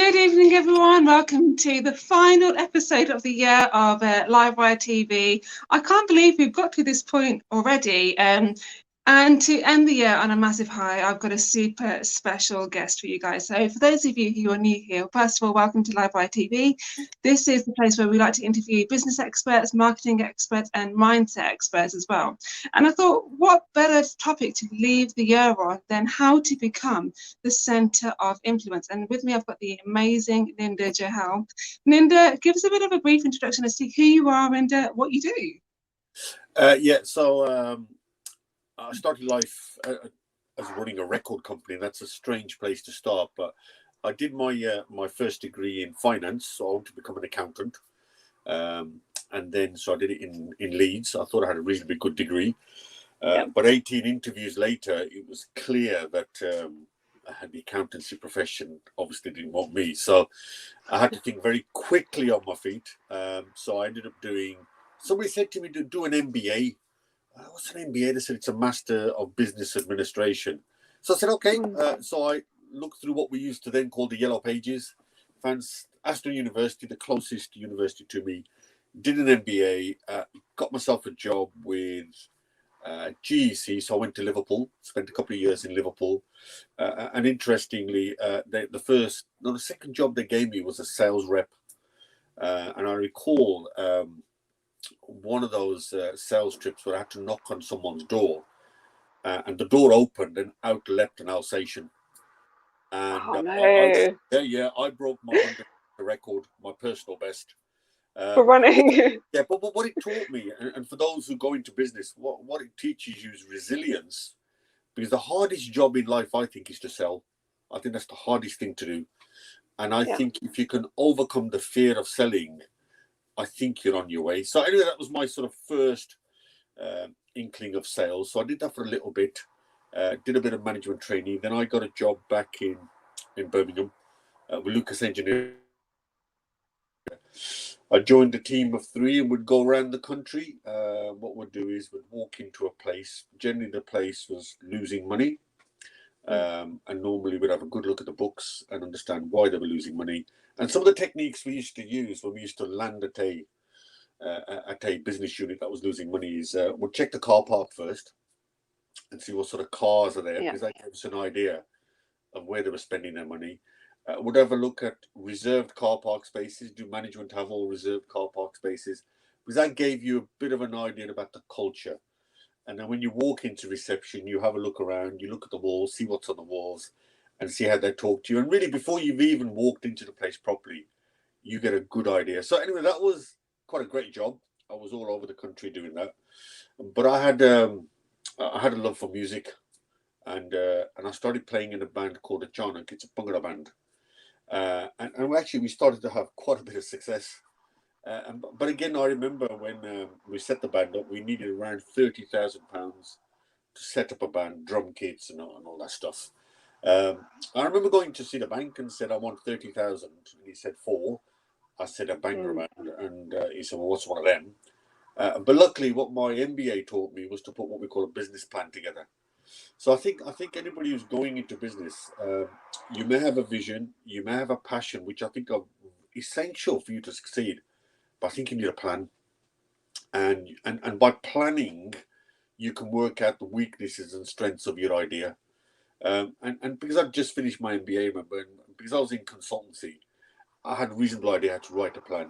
Good evening, everyone. Welcome to the final episode of the year of Livewire TV. I can't believe we've got to this point already. And to end the year on a massive high, I've got a super special guest for you guys. So for those of you who are new here, first of all, welcome to Livewire TV. This is the place where we like to interview business experts, marketing experts, and mindset experts as well. And I thought, what better topic to leave the year on than how to become the center of influence? And with me, I've got the amazing Ninder Johal. Ninder, give us a bit of a brief introduction as to who you are and what you do. So I started life as running a record company. That's a strange place to start, but I did my first degree in finance, so I wanted to become an accountant. And then so I did it in Leeds. I thought I had a reasonably good degree. But 18 interviews later, it was clear that I had the accountancy profession obviously didn't want me. So I had to think very quickly on my feet. So I ended up doing, somebody said to me to do an MBA. What's an MBA? They said it's a Master of Business Administration. So I said, okay. So I looked through what we used to then call the Yellow Pages, found Aston University, the closest university to me, did an MBA, got myself a job with GEC. So I went to Liverpool, spent a couple of years in Liverpool. And interestingly, the second job they gave me was a sales rep. And I recall one of those sales trips where I had to knock on someone's door, and the door opened and out leapt an Alsatian. And I broke my 100 record, my personal best. For running. But what it taught me, and for those who go into business, what it teaches you is resilience. Because the hardest job in life, I think, is to sell. I think that's the hardest thing to do. And I think if you can overcome the fear of selling, I think you're on your way. So anyway, that was my sort of first inkling of sales. So I did that for a little bit, did a bit of management training. Then I got a job back in Birmingham with Lucas Engineering. I joined a team of 3 and would go around the country. What we'd do is we'd walk into a place. Generally, the place was losing money. And normally we'd have a good look at the books and understand why they were losing money. And some of the techniques we used to use when we used to land at a business unit that was losing money is we'd check the car park first and see what sort of cars are there, because that gives us an idea of where they were spending their money. We'd have a look at reserved car park spaces. Do management have all reserved car park spaces? Because that gave you a bit of an idea about the culture. And then when you walk into reception, you have a look around, you look at the walls, see what's on the walls, and see how they talk to you. And really, before you've even walked into the place properly, you get a good idea. So anyway, that was quite a great job. I was all over the country doing that. But I had a love for music, and I started playing in a band called Nachural. It's a Bhangra band. And actually, we started to have quite a bit of success. But again, I remember when we set the band up, we needed around £30,000 to set up a band, drum kits and all that stuff. I remember going to see the bank and said, I want 30,000. And he said 4. I said a Bhangra band. And he said, well, what's one of them? But luckily, what my MBA taught me was to put what we call a business plan together. So I think anybody who's going into business, you may have a vision, you may have a passion, which I think are essential for you to succeed. But I think you need a plan. And by planning, you can work out the weaknesses and strengths of your idea. And because I'd just finished my MBA, remember, and because I was in consultancy, I had a reasonable idea how to write a plan.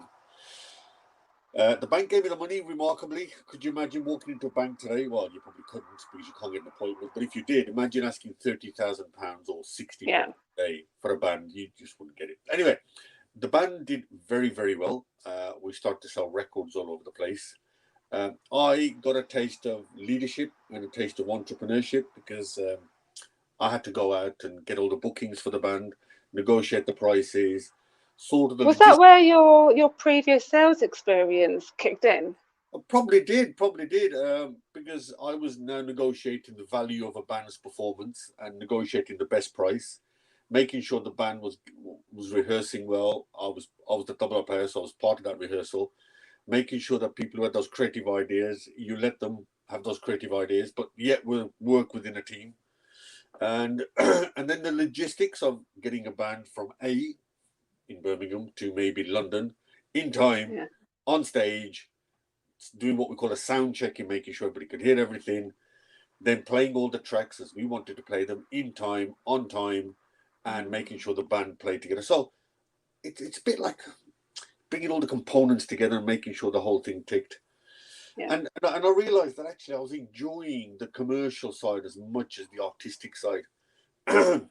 The bank gave me the money, remarkably. Could you imagine walking into a bank today? Well, you probably couldn't because you can't get an appointment. But if you did, imagine asking £30,000 or £60 a day for a band. You just wouldn't get it. Anyway, the band did very, very well. We started to sell records all over the place. I got a taste of leadership and a taste of entrepreneurship because I had to go out and get all the bookings for the band, negotiate the prices, sort of the Was that where your previous sales experience kicked in? Probably did, because I was now negotiating the value of a band's performance and negotiating the best price, making sure the band was rehearsing well. I was the tabla player, so I was part of that rehearsal, making sure that people who had those creative ideas, you let them have those creative ideas, but yet we'll work within a team. And and then the logistics of getting a band from A in Birmingham to maybe London in time, on stage, doing what we call a sound checking, making sure everybody could hear everything, then playing all the tracks as we wanted to play them in time, on time, and making sure the band played together. So it's a bit like bringing all the components together and making sure the whole thing ticked. And I realized that actually I was enjoying the commercial side as much as the artistic side. And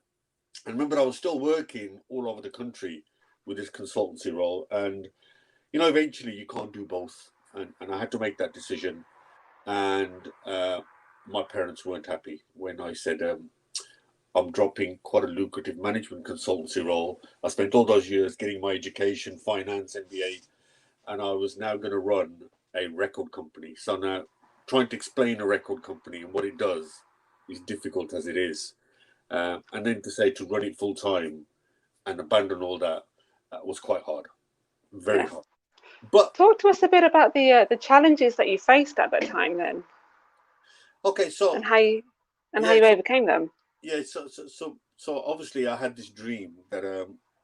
remember, I was still working all over the country with this consultancy role. And, you know, eventually you can't do both. And I had to make that decision. And my parents weren't happy when I said, I'm dropping quite a lucrative management consultancy role. I spent all those years getting my education, finance, MBA, and I was now going to run a record company. So now trying to explain a record company and what it does is difficult as it is. And then to say to run it full time and abandon all that was quite hard, very hard. But talk to us a bit about the challenges that you faced at that time, then. Okay, so and how you overcame them. Yeah, so obviously I had this dream that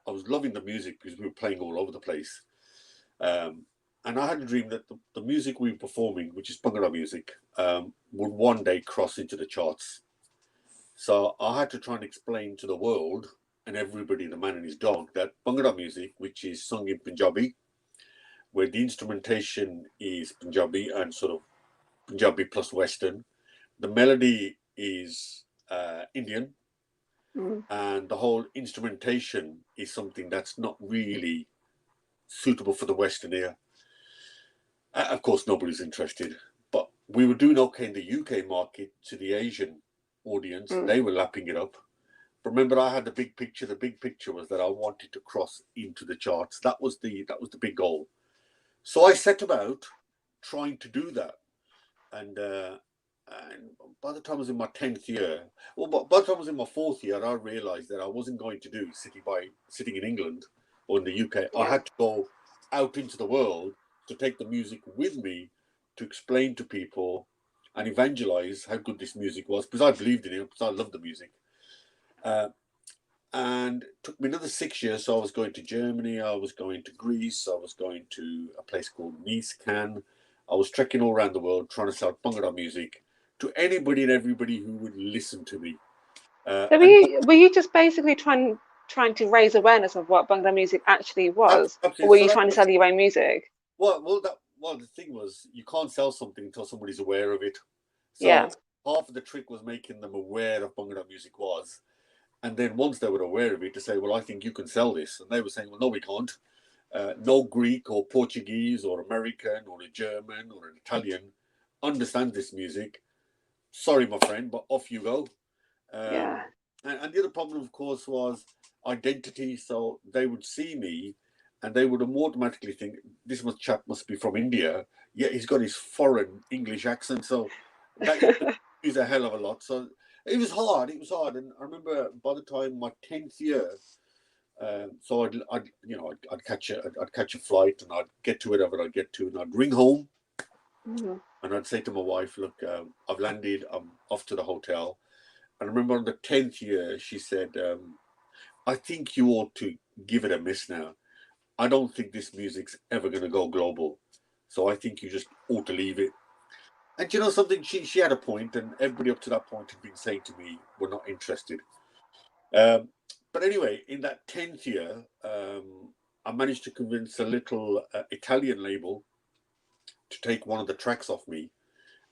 I was loving the music because we were playing all over the place. And I had a dream that the music we were performing, which is Bhangra music, would one day cross into the charts. So I had to try and explain to the world and everybody, the man and his dog, that Bhangra music, which is sung in Punjabi, where the instrumentation is Punjabi and sort of Punjabi plus Western, the melody is Indian, and the whole instrumentation is something that's not really suitable for the Western ear. Of course, nobody's interested, but we were doing okay in the UK market to the Asian audience. They were lapping it up. But remember, I had the big picture. The big picture was that I wanted to cross into the charts. That was the big goal. So I set about trying to do that. And by the time I was in my 10th year, well, by the time I was in my 4th year, I realised that I wasn't going to do sitting in England or in the UK. I had to go out into the world to take the music with me to explain to people and evangelise how good this music was, because I believed in it, because I loved the music. And it took me another 6 years. So I was going to Germany, I was going to Greece, I was going to a place called Nice, Cannes. I was trekking all around the world trying to sell Bhangra music to anybody and everybody who would listen to me. So were you just basically trying to raise awareness of what Bhangra music actually was, absolutely. or were you trying to sell your own music? Well, the thing was, you can't sell something until somebody's aware of it. So half of the trick was making them aware of Bhangra music was, and then once they were aware of it, to say, well, I think you can sell this, and they were saying, well, no, we can't. No Greek or Portuguese or American or a German or an Italian understands this music. Sorry, my friend, but off you go. And the other problem, of course, was identity. So they would see me and they would automatically think, this chap must be from India. Yeah, he's got his foreign English accent. So that is a hell of a lot. So it was hard. And I remember by the time my 10th year, so I'd catch a flight and I'd get to wherever I'd get to, and I'd ring home, and I'd say to my wife, look, I've landed, I'm off to the hotel. And I remember on the 10th year, she said, I think you ought to give it a miss now. I don't think this music's ever going to go global. So I think you just ought to leave it. And you know something, she had a point, and everybody up to that point had been saying to me, we're not interested. But anyway, in that 10th year, I managed to convince a little Italian label to take one of the tracks off me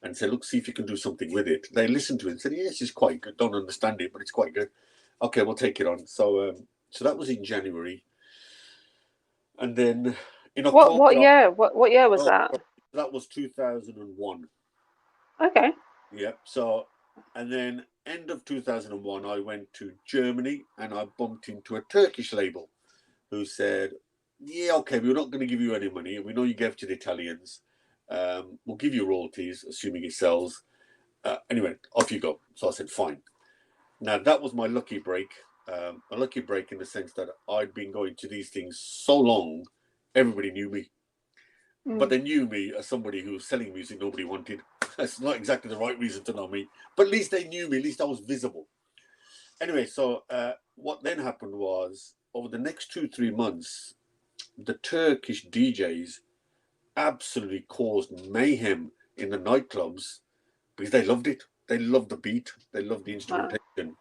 and say, look, see if you can do something with it. They listened to it and said, yes, it's quite good. Don't understand it, but it's quite good. Okay, we'll take it on. So that was in January. And then in October... What year? What year was that? That was 2001. Okay. Yeah. So, and then end of 2001, I went to Germany and I bumped into a Turkish label who said, yeah, okay, we're not going to give you any money. We know you gave to the Italians. We'll give you royalties, assuming it sells. Anyway, off you go. So I said, fine. Now, that was my lucky break. A lucky break in the sense that I'd been going to these things so long, everybody knew me. But they knew me as somebody who was selling music nobody wanted. That's not exactly the right reason to know me. But at least they knew me. At least I was visible. Anyway, so what then happened was, over the next 2-3 months, the Turkish DJs absolutely caused mayhem in the nightclubs because they loved it. They loved the beat. They loved the instrumentation.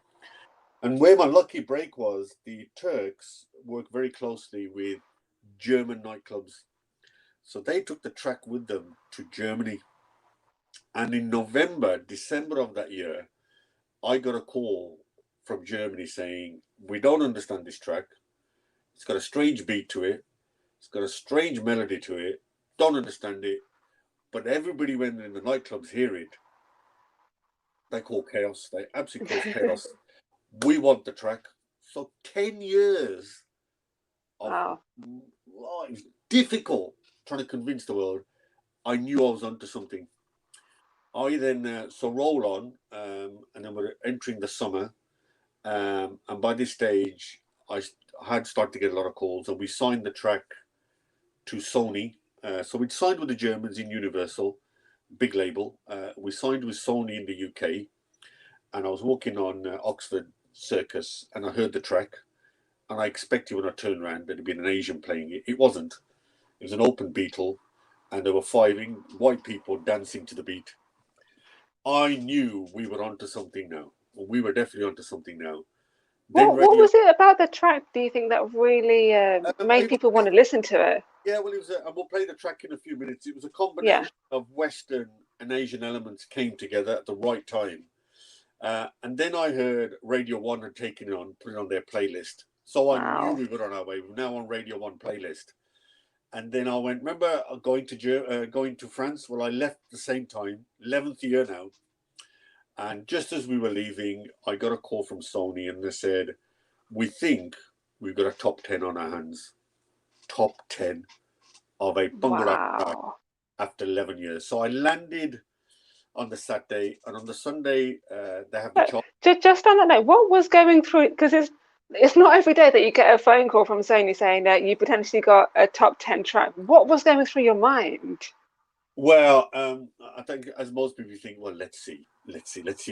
And where my lucky break was, the Turks work very closely with German nightclubs. So they took the track with them to Germany. And in December of that year, I got a call from Germany saying, we don't understand this track. It's got a strange beat to it. It's got a strange melody to it. Don't understand it. But everybody, when in the nightclubs hear it, they call chaos. They absolutely cause chaos. We want the track. So 10 years of it was difficult trying to convince the world. I knew I was onto something. I then roll on, and then we're entering the summer, and by this stage I had started to get a lot of calls, and we signed the track to Sony. So we'd signed with the Germans in Universal, big label. We signed with Sony in the UK, and I was walking on Oxford Circus, and I heard the track, and I expected when I turned around there'd been an Asian playing it. It wasn't. It was an open Beatle, and there were 5 white people dancing to the beat. I knew we were onto something now. We were definitely onto something now. What was it about the track, do you think, that really made people want to listen to it? Yeah, well, it was, and we'll play the track in a few minutes. It was a combination of Western and Asian elements came together at the right time. And then I heard Radio 1 had taken it on, put it on their playlist. So I knew we were on our way. We're now on Radio 1 playlist. And then I went, remember going to France? Well, I left at the same time, 11th year now. And just as we were leaving, I got a call from Sony, and they said, we think we've got a top 10 on our hands. Top 10 of a bungalow track after 11 years. So I landed on the Saturday, and on the Sunday, they have the chart. Just on that note, what was going through, because it's not every day that you get a phone call from Sony saying that you potentially got a top 10 track. What was going through your mind? Well, I think as most people think, well, let's see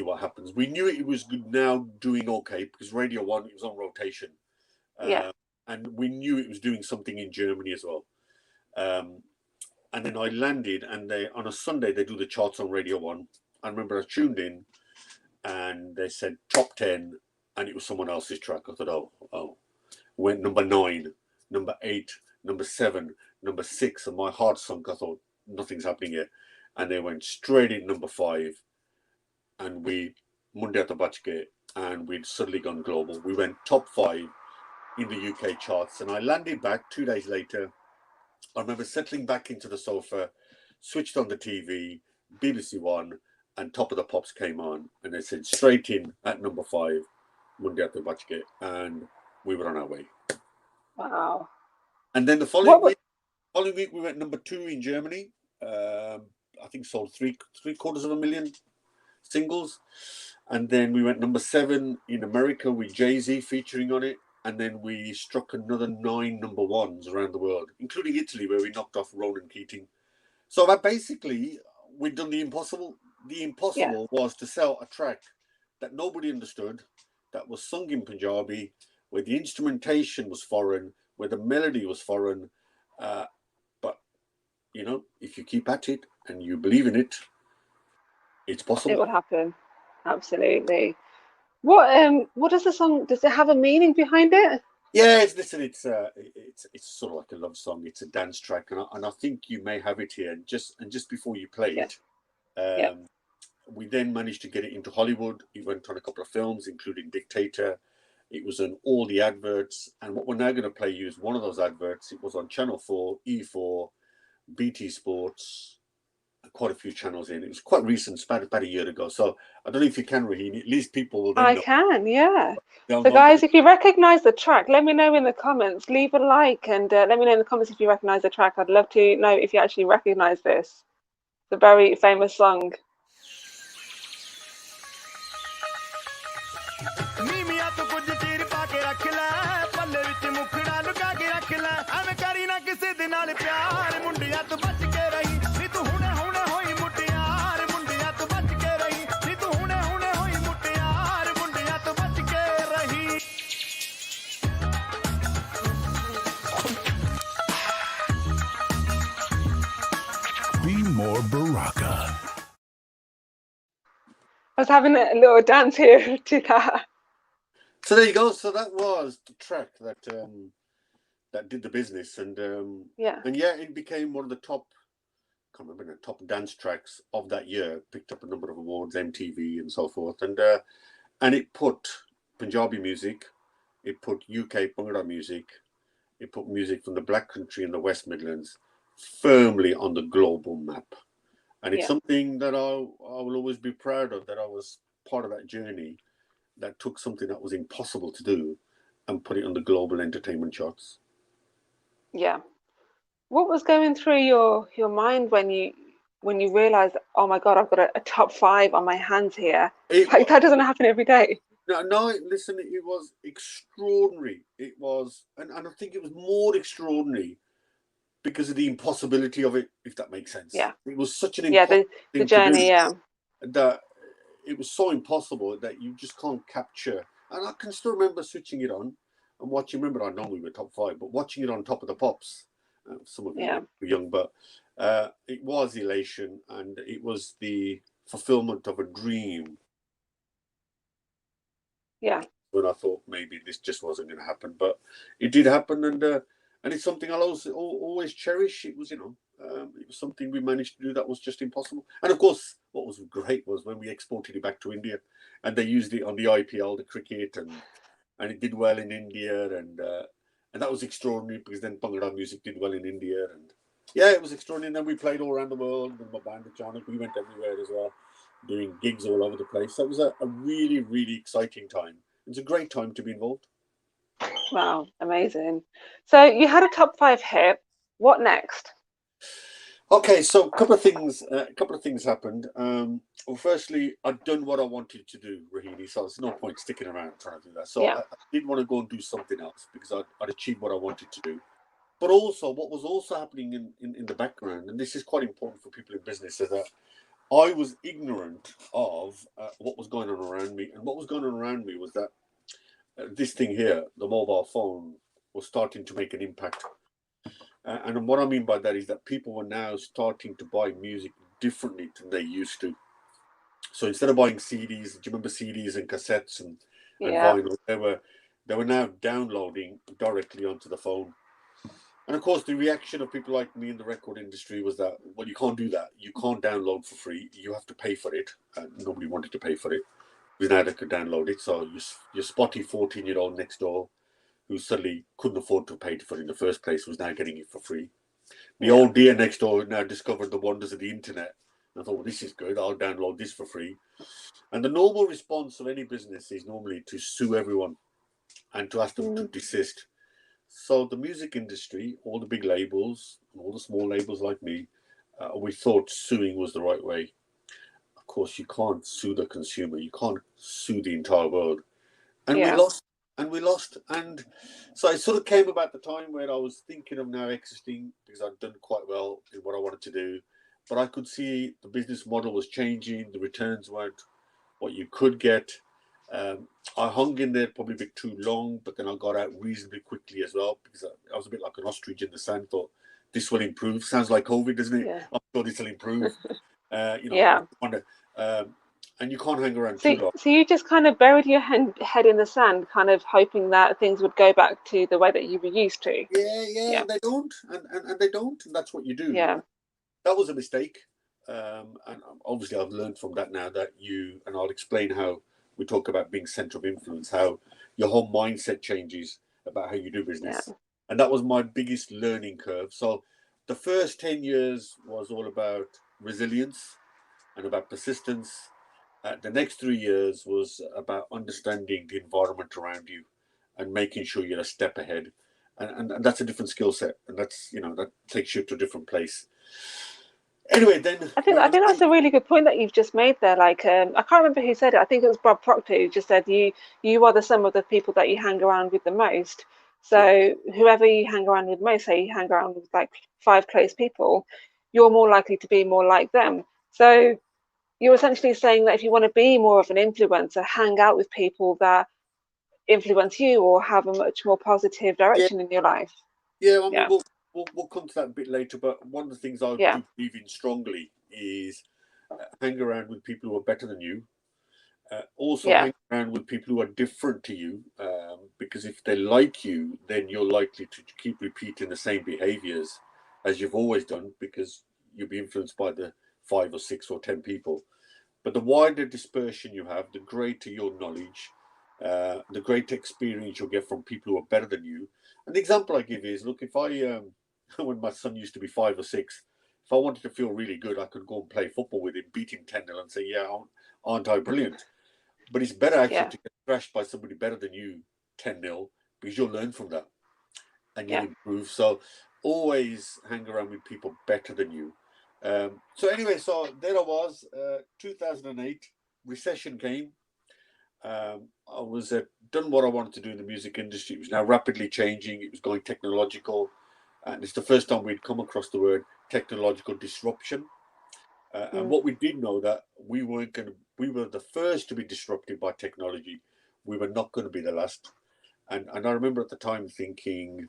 what happens. We knew it was good now, doing okay, because Radio 1, it was on rotation. And we knew it was doing something in Germany as well. And then I landed, and on a Sunday, they do the charts on Radio 1. I remember I tuned in, and they said top 10, and it was someone else's track. I thought, oh. Went number 9, number 8, number 7, number 6, and my heart sunk. I thought, nothing's happening here. And they went straight in number 5, and we Monday at the Bachke, and we'd suddenly gone global. We went top 5 in the UK charts, and I landed back 2 days later. I remember settling back into the sofa, switched on the TV, BBC One, and Top of the Pops came on, and they said straight in at number 5, Monday at the Bachke, and we were on our way. Wow. And then the following week we went number 2 in Germany. I think sold 750,000 singles. And then we went number 7 in America with Jay-Z featuring on it. And then we struck another 9 number 1s around the world, including Italy, where we knocked off Ronan Keating. So that basically, we'd done the impossible. The impossible was to sell a track that nobody understood, that was sung in Punjabi, where the instrumentation was foreign, where the melody was foreign. But, you know, if you keep at it and you believe in it, it's possible. It will happen. Absolutely. What does the song, does it have a meaning behind it? Yeah, it's sort of like a love song. It's a dance track, and I think you may have it here. And just before you play it, we then managed to get it into Hollywood. It went on a couple of films, including Dictator. It was on all the adverts, and what we're now going to play you is one of those adverts. It was on Channel 4, E4, BT Sports, quite a few channels in. It was quite recent, about a year ago. So I don't know if you can, Raheen. At least people will then know. Can, yeah. So guys, if you recognise the track, let me know in the comments. Leave a like, and let me know in the comments if you recognise the track. I'd love to know if you actually recognise this. It's a very famous song. I was having a little dance here to that. So there you go. So that was the track that that did the business, and Yeah. it became one of the top. Can't remember the top dance tracks of that year. Picked up a number of awards, MTV and so forth, and it put Punjabi music, it put UK Bhangra music, it put music from the Black Country and the West Midlands firmly on the global map. And it's something that I will always be proud of, that I was part of that journey that took something that was impossible to do and put it on the global entertainment charts. Yeah. What was going through your mind when you realized, oh my God, I've got a top 5 on my hands here? That doesn't happen every day. No, listen, it was extraordinary. It was, and I think it was more extraordinary because of the impossibility of it, if that makes sense. Yeah. It was such an impossible the journey, that it was so impossible that you just can't capture. And I can still remember switching it on and watching. Remember, I know we were top 5, but watching it on Top of the Pops. Some of you were young, but it was elation, and it was the fulfillment of a dream. Yeah. When I thought maybe this just wasn't going to happen, but it did happen, and it's something I'll always cherish. It was, it was something we managed to do that was just impossible. And of course, what was great was when we exported it back to India, and they used it on the IPL, the cricket, and it did well in India, and that was extraordinary because then Bhangra music did well in India, and it was extraordinary. And then we played all around the world with my band, Nachural. We went everywhere as well, doing gigs all over the place. So it was a really, really exciting time. It's a great time to be involved. Wow, amazing. So you had a top 5 hit. What next? Okay, so a couple of things happened. Well, firstly, I'd done what I wanted to do, Rahini, so there's no point sticking around trying to do that. So I didn't want to go and do something else because I'd achieved what I wanted to do. But also, what was also happening in the background, and this is quite important for people in business, is that I was ignorant of what was going on around me. And what was going on around me was that this thing here, the mobile phone, was starting to make an impact. And what I mean by that is that people were now starting to buy music differently than they used to. So instead of buying CDs, do you remember CDs and cassettes and vinyl? They were now downloading directly onto the phone. And of course, the reaction of people like me in the record industry was that, well, you can't do that. You can't download for free. You have to pay for it. Nobody wanted to pay for it. Now they could download it. So your spotty 14-year-old next door, who suddenly couldn't afford to pay for it in the first place, was now getting it for free. The old dear next door now discovered the wonders of the internet. And I thought, well, this is good. I'll download this for free. And the normal response of any business is normally to sue everyone and to ask them to desist. So the music industry, all the big labels, all the small labels like me, we thought suing was the right way. Of course, you can't sue the consumer. You can't sue the entire world. And we lost. And so it sort of came about the time where I was thinking of now exiting because I'd done quite well in what I wanted to do. But I could see the business model was changing. The returns weren't what you could get. I hung in there probably a bit too long, but then I got out reasonably quickly as well because I was a bit like an ostrich in the sand. Thought this will improve. Sounds like COVID, doesn't it? Yeah. I'm sure this will improve. And you can't hang around too long. So you just kind of buried your head in the sand, kind of hoping that things would go back to the way that you were used to. Yeah. And they don't, and they don't, and that's what you do. Yeah. That was a mistake, and obviously I've learned from that now that and I'll explain how we talk about being center of influence, how your whole mindset changes about how you do business. And that was my biggest learning curve. So the first 10 years was all about resilience and about persistence. The next 3 years was about understanding the environment around you and making sure you're a step ahead. And that's a different skill set. And that's, that takes you to a different place. Anyway, then I think that's a really good point that you've just made there. Like, I can't remember who said it. I think it was Bob Proctor who just said you are the sum of the people that you hang around with the most. So whoever you hang around with most, say you hang around with like 5 close people, you're more likely to be more like them. So you're essentially saying that if you want to be more of an influencer, hang out with people that influence you or have a much more positive direction in your life. We'll come to that a bit later, but one of the things I do believe in strongly is hang around with people who are better than you, Also Yeah. hang around with people who are different to you, because if they like you, then you're likely to keep repeating the same behaviors as you've always done, because you'll be influenced by the 5 or 6 or 10 people. But the wider dispersion you have, the greater your knowledge, the greater experience you'll get from people who are better than you. And the example I give is, look, if I, when my son used to be 5 or 6, if I wanted to feel really good, I could go and play football with him, beat him 10-0 and say, yeah, aren't I brilliant? But it's better actually to get thrashed by somebody better than you 10-0, because you'll learn from that and you'll improve. So always hang around with people better than you. So anyway, so there I was, 2008, recession came. I was done what I wanted to do in the music industry. It was now rapidly changing. It was going technological. And it's the first time we'd come across the word technological disruption. And what we did know that we were the first to be disrupted by technology. We were not going to be the last. And I remember at the time thinking,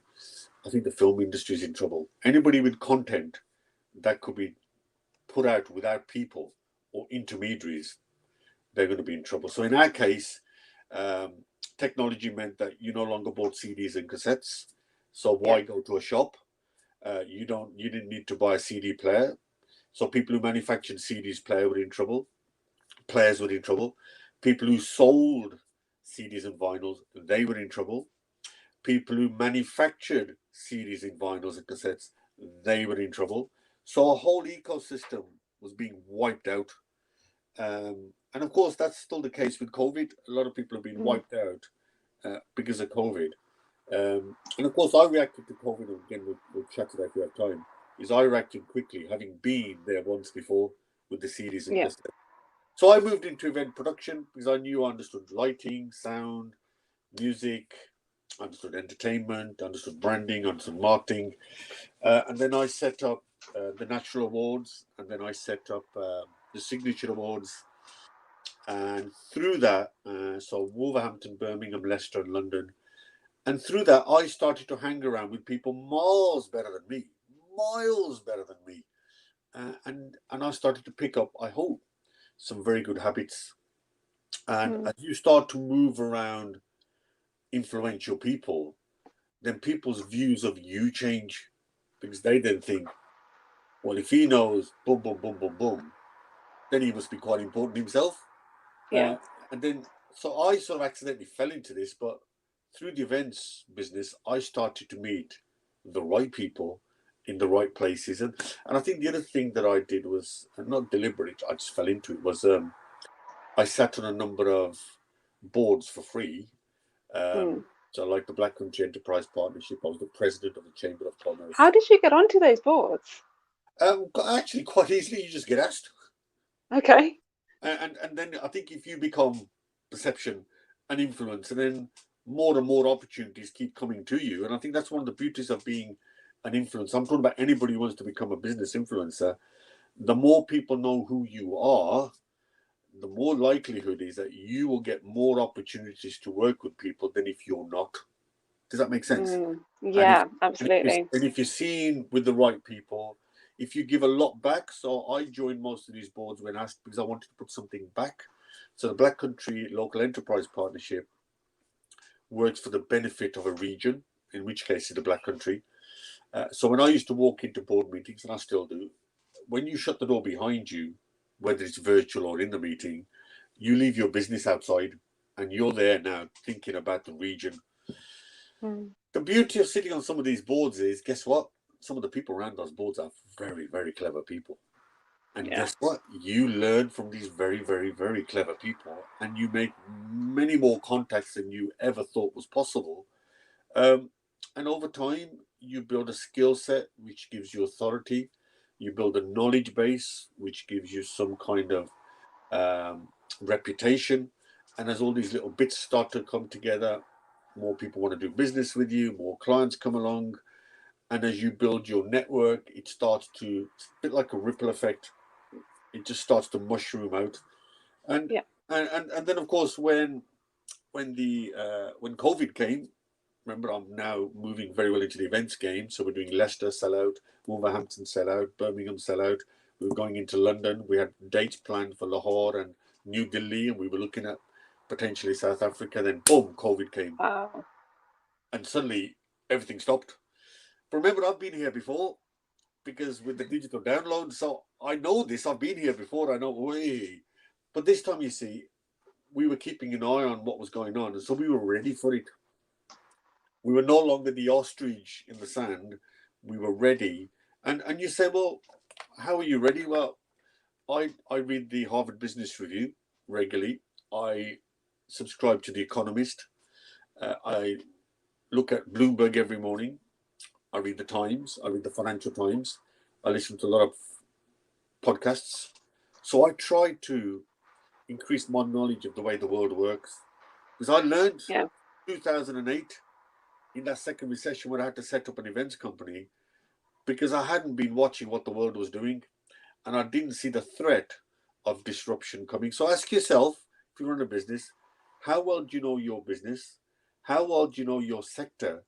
I think the film industry is in trouble. Anybody with content that could be put out without people or intermediaries, they're going to be in trouble. So in our case, technology meant that you no longer bought CDs and cassettes. So why go to a shop? You didn't need to buy a CD player. So people who manufactured CDs were in trouble. Players were in trouble. People who sold CDs and vinyls, they were in trouble. People who manufactured CDs and vinyls and cassettes, they were in trouble. So a whole ecosystem was being wiped out. And of course, that's still the case with COVID. A lot of people have been wiped out because of COVID. And of course, I reacted to COVID, and again, we'll chat to that if we have time, is I reacted quickly, having been there once before with the CDs and cassettes. So I moved into event production because I knew I understood lighting, sound, music, understood entertainment, understood branding, understood marketing. And then I set up the Nachural Awards, and then I set up the Signature Awards. And through that, so Wolverhampton, Birmingham, Leicester, and London. And through that, I started to hang around with people miles better than me, miles better than me. And I started to pick up, I hope, some very good habits. And as you start to move around influential people, then people's views of you change, because they then think, well, if he knows boom, boom, boom, boom, boom, then he must be quite important himself. And then, so I sort of accidentally fell into this, but through the events business, I started to meet the right people in the right places. And I think the other thing that I did was, and not deliberate, I just fell into it, was I sat on a number of boards for free. So like the Black Country Enterprise Partnership, I was the president of the Chamber of Commerce. How did you get onto those boards? Actually, quite easily, you just get asked. Okay. And then I think if you become perception and influence, and then more and more opportunities keep coming to you. And I think that's one of the beauties of being an influencer. I'm talking about anybody who wants to become a business influencer. The more people know who you are, the more likelihood is that you will get more opportunities to work with people than if you're not. Does that make sense? Yeah, absolutely. And if you're seen with the right people, if you give a lot back. So I joined most of these boards when asked, because I wanted to put something back. So the Black Country Local Enterprise Partnership works for the benefit of a region, in which case is the Black Country. So when I used to walk into board meetings, and I still do, when you shut the door behind you, whether it's virtual or in the meeting, you leave your business outside and you're there now thinking about the region. The beauty of sitting on some of these boards is, guess what? Some of the people around those boards are very, very clever people. And guess what? You learn from these very, very, very clever people, and you make many more contacts than you ever thought was possible. And over time, you build a skill set which gives you authority. You build a knowledge base which gives you some kind of reputation. And as all these little bits start to come together, more people want to do business with you, more clients come along. And as you build your network, it starts to, it's a bit like a ripple effect. It just starts to mushroom out. And then of course when COVID came, remember, I'm now moving very well into the events game. So we're doing Leicester sellout, Wolverhampton sellout, Birmingham sellout. We were going into London. We had dates planned for Lahore and New Delhi, and we were looking at potentially South Africa. Then boom, COVID came, and suddenly everything stopped. But remember, I've been here before, because with the digital download, so I know this. I've been here before. I know. Way, but this time, you see, we were keeping an eye on what was going on, and so we were ready for it. We were no longer the ostrich in the sand. We were ready. And you say, well, how are you ready? Well, I read the Harvard Business Review regularly. I subscribe to The Economist. I look at Bloomberg every morning. I read the Times. I read the Financial Times. I listen to a lot of podcasts. So I try to increase my knowledge of the way the world works. Because I learned 2008 in that second recession when I had to set up an events company, because I hadn't been watching what the world was doing, and I didn't see the threat of disruption coming. So ask yourself, if you run a business, how well do you know your business? How well do you know your sector?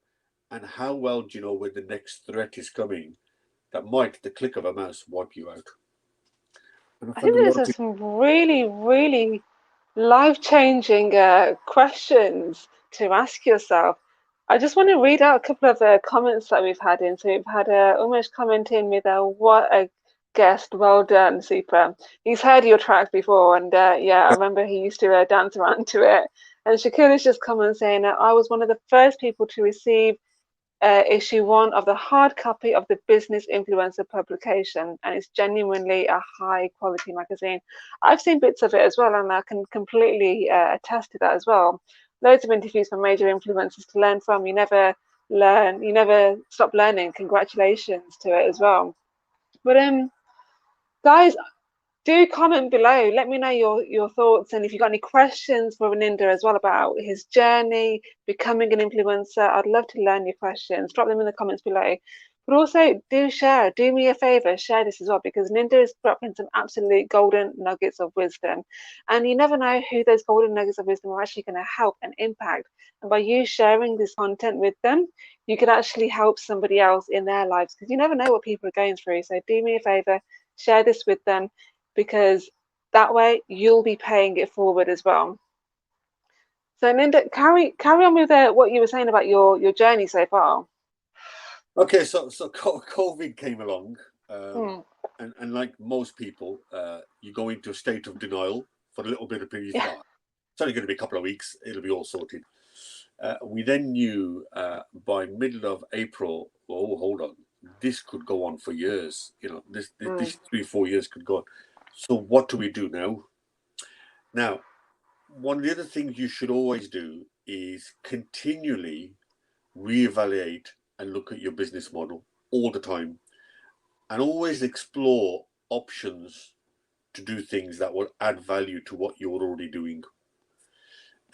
And how well do you know when the next threat is coming that might, the click of a mouse, wipe you out? And I think those are some really, really life-changing questions to ask yourself. I just want to read out a couple of comments that we've had in. So we've had Umesh comment in with what a guest, well done, super. He's heard your track before, and I remember he used to dance around to it. And Shakira's just come and saying that I was one of the first people to receive issue 1 of the hard copy of the Business Influencer publication, and it's genuinely a high quality magazine. I've seen bits of it as well, and I can completely attest to that as well. Loads of interviews from major influencers to learn from. You never stop learning. Congratulations to it as well. But guys, do comment below. Let me know your thoughts, and if you've got any questions for Ninder as well about his journey, becoming an influencer, I'd love to learn your questions. Drop them in the comments below. But also, do share. Do me a favor, share this as well, because Ninder is dropping some absolute golden nuggets of wisdom. And you never know who those golden nuggets of wisdom are actually going to help and impact. And by you sharing this content with them, you could actually help somebody else in their lives, because you never know what people are going through. So do me a favor, share this with them, because that way you'll be paying it forward as well. So Ninder, carry on with what you were saying about your journey so far. Okay, so COVID came along, and like most people, you go into a state of denial for a little bit of period. It's only going to be a couple of weeks, it'll be all sorted. We then knew by middle of April, oh, hold on, this could go on for years. You know, this 3-4 years could go on. So what do we do now? Now, one of the other things you should always do is continually reevaluate and look at your business model all the time, and always explore options to do things that will add value to what you're already doing.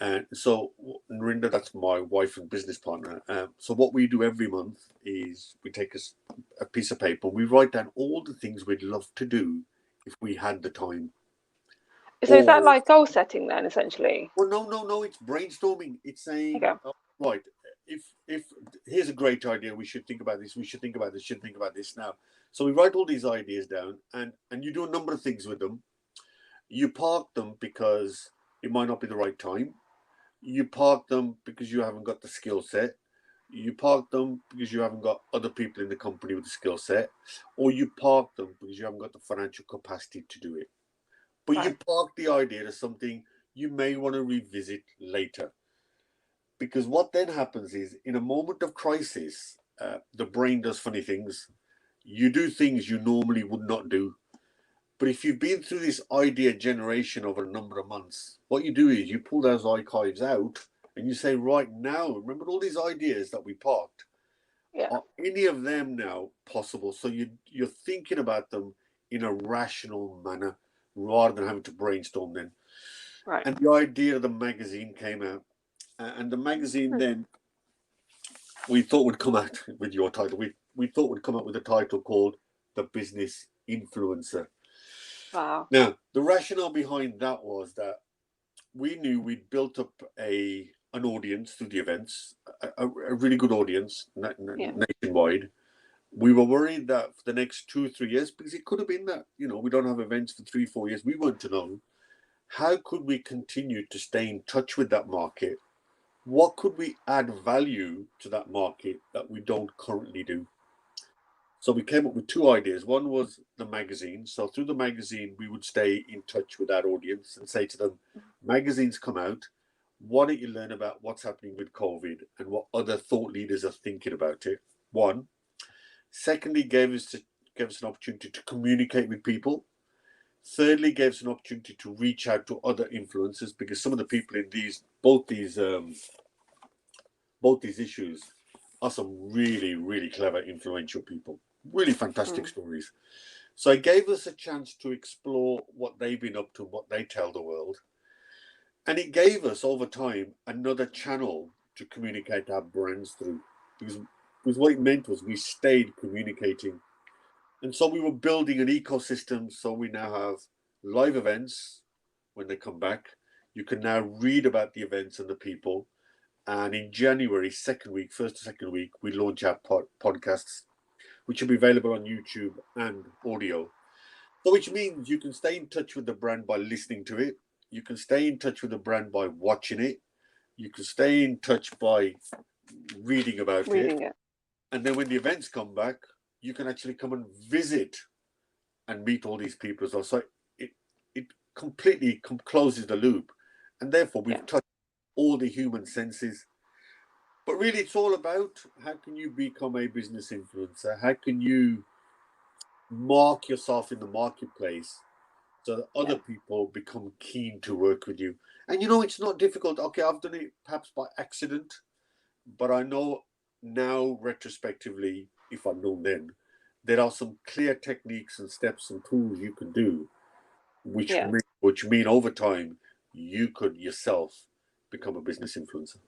And so Ninder, that's my wife and business partner. So what we do every month is we take a piece of paper, we write down all the things we'd love to do if we had the time. So is that like goal setting then, essentially? Well, no, it's brainstorming. It's saying, right, if here's a great idea, we should think about this, we should think about this, should think about this now. So we write all these ideas down, and you do a number of things with them. You park them because it might not be the right time. You park them because you haven't got the skill set. You park them because you haven't got other people in the company with the skill set, or you park them because you haven't got the financial capacity to do it. But you park the idea as something you may want to revisit later. Because what then happens is, in a moment of crisis, the brain does funny things. You do things you normally would not do. But if you've been through this idea generation over a number of months, what you do is you pull those archives out and you say, right now, remember all these ideas that we parked? Are any of them now possible? So you're thinking about them in a rational manner, rather than having to brainstorm then. Right. And the idea of the magazine came out. And the magazine then, we thought would come out with your title. We thought would come out with a title called The Business Influencer. Wow. Now, the rationale behind that was that we knew we'd built up an audience through the events, a really good audience nationwide. We were worried that for the next 2 or 3 years, because it could have been that, we don't have events for 3-4 years, we want to know, how could we continue to stay in touch with that market? What could we add value to that market that we don't currently do? So we came up with two ideas. One was the magazine. So through the magazine, we would stay in touch with our audience and say to them, magazines come out. Why don't you learn about what's happening with COVID and what other thought leaders are thinking about it? One. Secondly, gave us an opportunity to communicate with people. Thirdly, gave us an opportunity to reach out to other influencers, because some of the people in both these issues are some really, really clever, influential people. Really fantastic stories. So it gave us a chance to explore what they've been up to, what they tell the world. And it gave us, over time, another channel to communicate our brands through. Because what it meant was we stayed communicating. And so we were building an ecosystem. So we now have live events when they come back. You can now read about the events and the people. And in January, first to second week, we launch our podcasts, which will be available on YouTube and audio. So which means you can stay in touch with the brand by listening to it. You can stay in touch with the brand by watching it. You can stay in touch by reading about it. And then when the events come back, you can actually come and visit and meet all these people as well. So it completely closes the loop. And therefore, we've touched all the human senses. But really, it's all about how can you become a business influencer? How can you mark yourself in the marketplace so that other people become keen to work with you? And it's not difficult. Okay, I've done it perhaps by accident, but I know now retrospectively, if I'd known then, there are some clear techniques and steps and tools you can do, which mean over time you could yourself become a business influencer.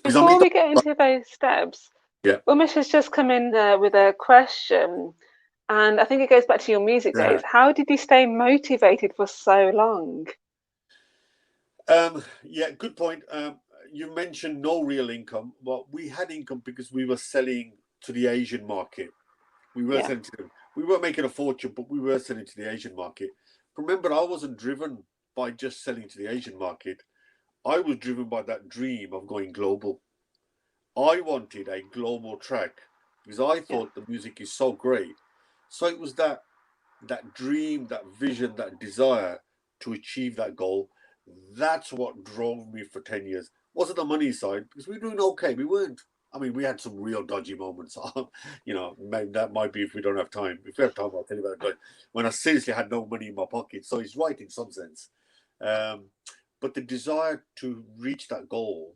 Before we get into those steps, Umesh has just come in with a question, and I think it goes back to your music days. How did you stay motivated for so long? Good point. You mentioned no real income. Well, we had income because we were selling to the Asian market. We were selling to them. We weren't making a fortune, but we were selling to the Asian market. Remember, I wasn't driven by just selling to the Asian market. I was driven by that dream of going global. I wanted a global track because I thought the music is so great. So it was that dream, that vision, that desire to achieve that goal. That's what drove me for 10 years. Wasn't the money side, because we were doing okay. We weren't. I mean, we had some real dodgy moments. Maybe that might be if we don't have time. If we have time, I'll tell you about it. When I seriously had no money in my pocket. So he's right in some sense. But the desire to reach that goal,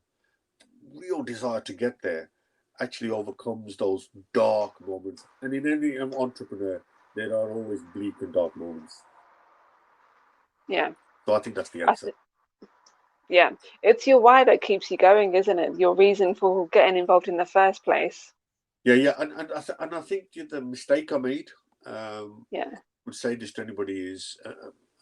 real desire to get there, actually overcomes those dark moments. And in any entrepreneur, there are always bleak and dark moments. Yeah. So I think that's the answer. Yeah, it's your why that keeps you going, isn't it? Your reason for getting involved in the first place. Yeah, and I think the mistake I made, would say this to anybody is,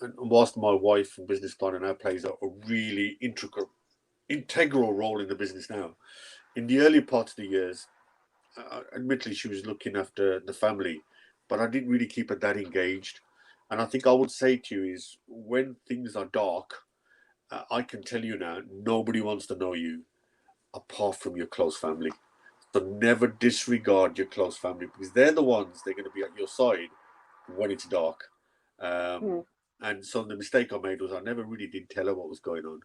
and whilst my wife and business partner now plays a really integral role in the business now, in the early part of the years, admittedly she was looking after the family, but I didn't really keep her that engaged. And I think I would say to you is, when things are dark, I can tell you now, nobody wants to know you apart from your close family. So never disregard your close family, because they're the ones, they're going to be at your side when it's dark. And so the mistake I made was I never really did tell her what was going on.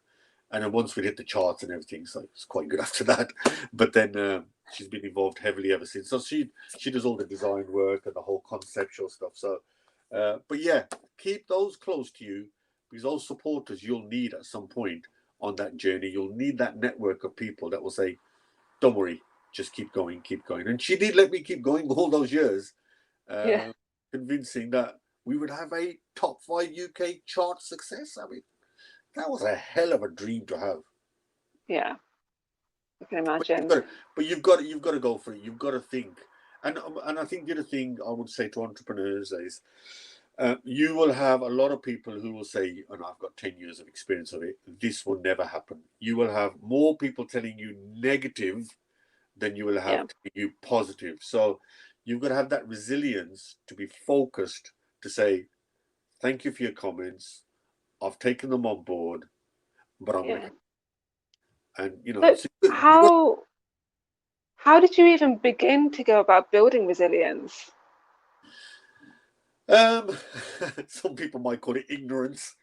And then once we hit the charts and everything, so it's quite good after that. But then she's been involved heavily ever since. So she does all the design work and the whole conceptual stuff. So, but yeah, keep those close to you, because those supporters you'll need at some point on that journey. You'll need that network of people that will say, don't worry, just keep going, keep going. And she did let me keep going all those years, convincing that we would have a top 5 UK chart success. I mean, that was a hell of a dream to have. Yeah, I can imagine. But you've got to go for it. You've got to think. And I think the other thing I would say to entrepreneurs is, you will have a lot of people who will say, and I've got 10 years of experience of it, this will never happen. You will have more people telling you negative than you will have telling you positive. So you've got to have that resilience to be focused, to say, thank you for your comments. I've taken them on board, but I'm Yeah. going to. And you know, But so how did you even begin to go about building resilience? some people might call it ignorance.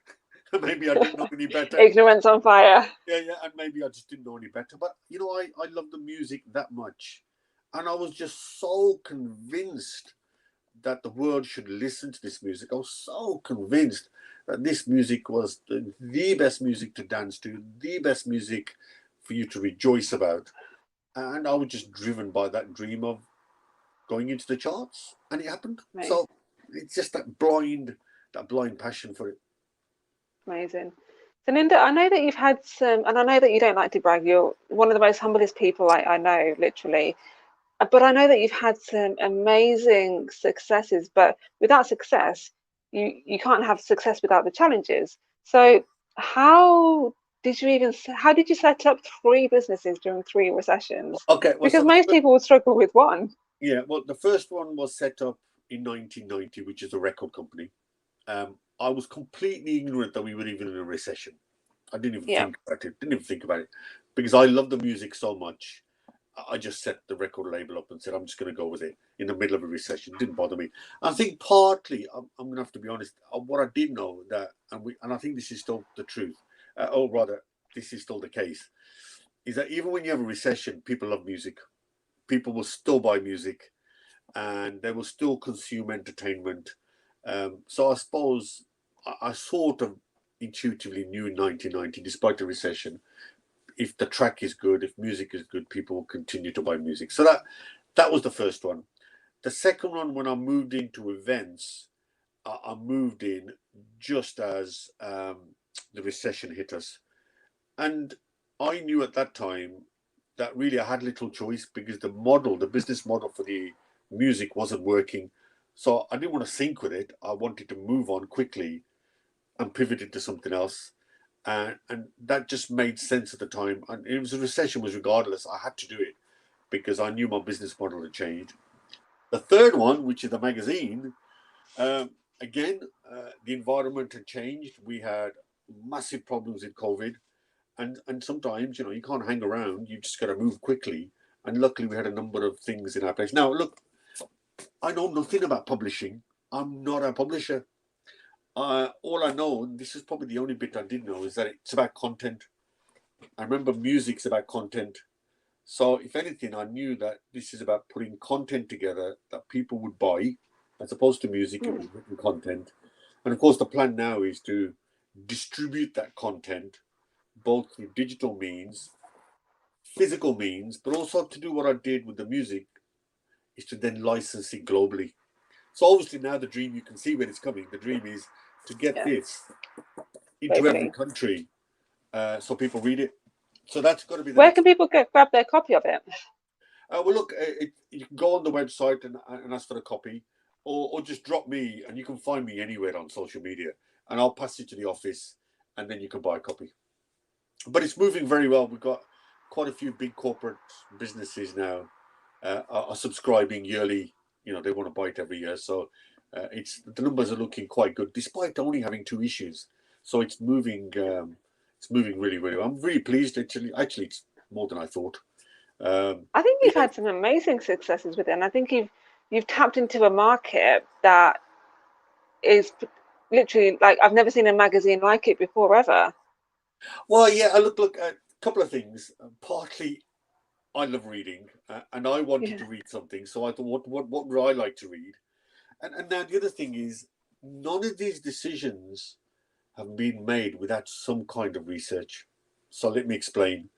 Maybe I didn't know any better. Ignorance on fire. Yeah, and maybe I just didn't know any better. But you know, I love the music that much, and I was just so convinced that the world should listen to this music. I was so convinced that this music was the best music to dance to, the best music for you to rejoice about, and I was just driven by that dream of going into the charts, and it happened. Amazing. So it's just that blind passion for it. Amazing. So Ninder, I know that you've had some, and I know that you don't like to brag. You're one of the most humblest people I know, literally. But I know that you've had some amazing successes. But without success, you can't have success without the challenges. So how did you set up 3 businesses during 3 recessions? Okay, well, Because most people would struggle with one. Yeah, well, the first one was set up in 1990, which is a record company. I was completely ignorant that we were even in a recession. I didn't even think about it. Didn't even think about it because I love the music so much. I just set the record label up and said, I'm just going to go with it in the middle of a recession. It didn't bother me. I think partly, I'm going to have to be honest, what I did know that, and I think this is still the truth, or rather, this is still the case, is that even when you have a recession, people love music. People will still buy music and they will still consume entertainment. So I suppose I sort of intuitively knew in 1990, despite the recession, if the track is good, if music is good, people will continue to buy music. So that was the first one. The second one, when I moved into events, I moved in just as the recession hit us. And I knew at that time that really I had little choice because the business model for the music wasn't working. So I didn't want to sink with it. I wanted to move on quickly and pivot into something else. And that just made sense at the time. And it was a recession was regardless. I had to do it because I knew my business model had changed. The third one, which is the magazine, again, the environment had changed. We had massive problems with COVID. And sometimes, you know, you can't hang around. You just got to move quickly. And luckily, we had a number of things in our place. Now, look, I know nothing about publishing. I'm not a publisher. All I know, and this is probably the only bit I did know, is that it's about content. I remember music's about content. So if anything, I knew that this is about putting content together that people would buy, as opposed to music, it was written content. And of course, the plan now is to distribute that content both through digital means, physical means, but also to do what I did with the music is to then license it globally. So obviously now the dream, you can see where it's coming. The dream is to get this into every country so people read it. So that's got to be the Where can people grab their copy of it? Well, look, you can go on the website and ask for a copy, or just drop me, and you can find me anywhere on social media, and I'll pass it to the office, and then you can buy a copy. But it's moving very well. We've got quite a few big corporate businesses now are subscribing yearly. You know, they want to buy it every year, so the numbers are looking quite good, despite only having 2 issues. So it's moving. It's moving really, really well. I'm really pleased. Actually, it's more than I thought. I think you've had some amazing successes with it, and I think you've tapped into a market that is literally like I've never seen a magazine like it before ever. Well, yeah, look, a couple of things. Partly, I love reading, and I wanted to read something, so I thought, what would I like to read? And now the other thing is, none of these decisions have been made without some kind of research. So let me explain.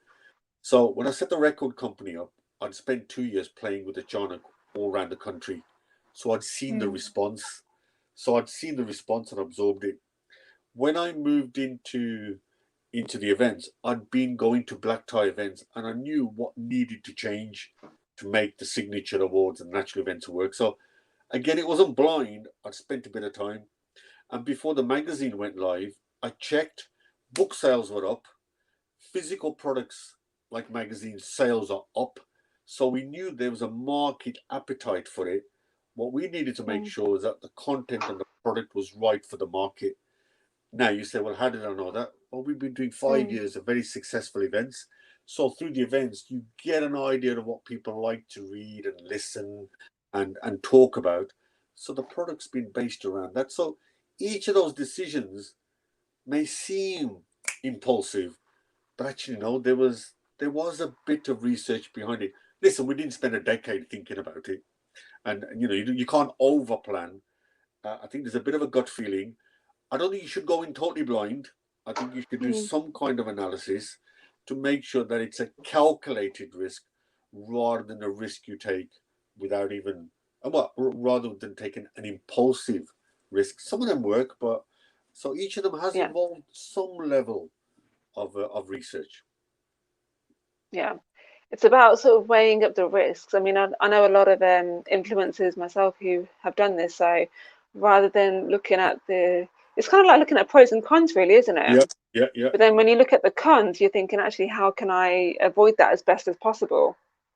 So when I set the record company up, I'd spent 2 years playing with the genre all around the country. So I'd seen the response. So I'd seen the response and absorbed it. When I moved into the events, I'd been going to black tie events and I knew what needed to change to make the signature awards and Nachural events work. So again, it wasn't blind. I'd spent a bit of time. And before the magazine went live, I checked, book sales were up, physical products like magazine sales are up. So we knew there was a market appetite for it. What we needed to make sure is that the content and the product was right for the market. Now you say, well, how did I know that? Well, we've been doing 5 years of very successful events. So through the events, you get an idea of what people like to read and listen and talk about. So the product's been based around that. So each of those decisions may seem impulsive, but actually, no, there was a bit of research behind it. Listen, we didn't spend a decade thinking about it, and you can't over plan. I think there's a bit of a gut feeling. I don't think you should go in totally blind. I think you should do some kind of analysis to make sure that it's a calculated risk rather than a risk you take without even, well, rather than taking an impulsive risk. Some of them work, but so each of them has involved some level of research. Yeah. It's about sort of weighing up the risks. I mean, I know a lot of influencers myself who have done this. So rather than looking at it's kind of like looking at pros and cons, really, isn't it? Yeah. But then when you look at the cons, you're thinking, actually, how can I avoid that as best as possible?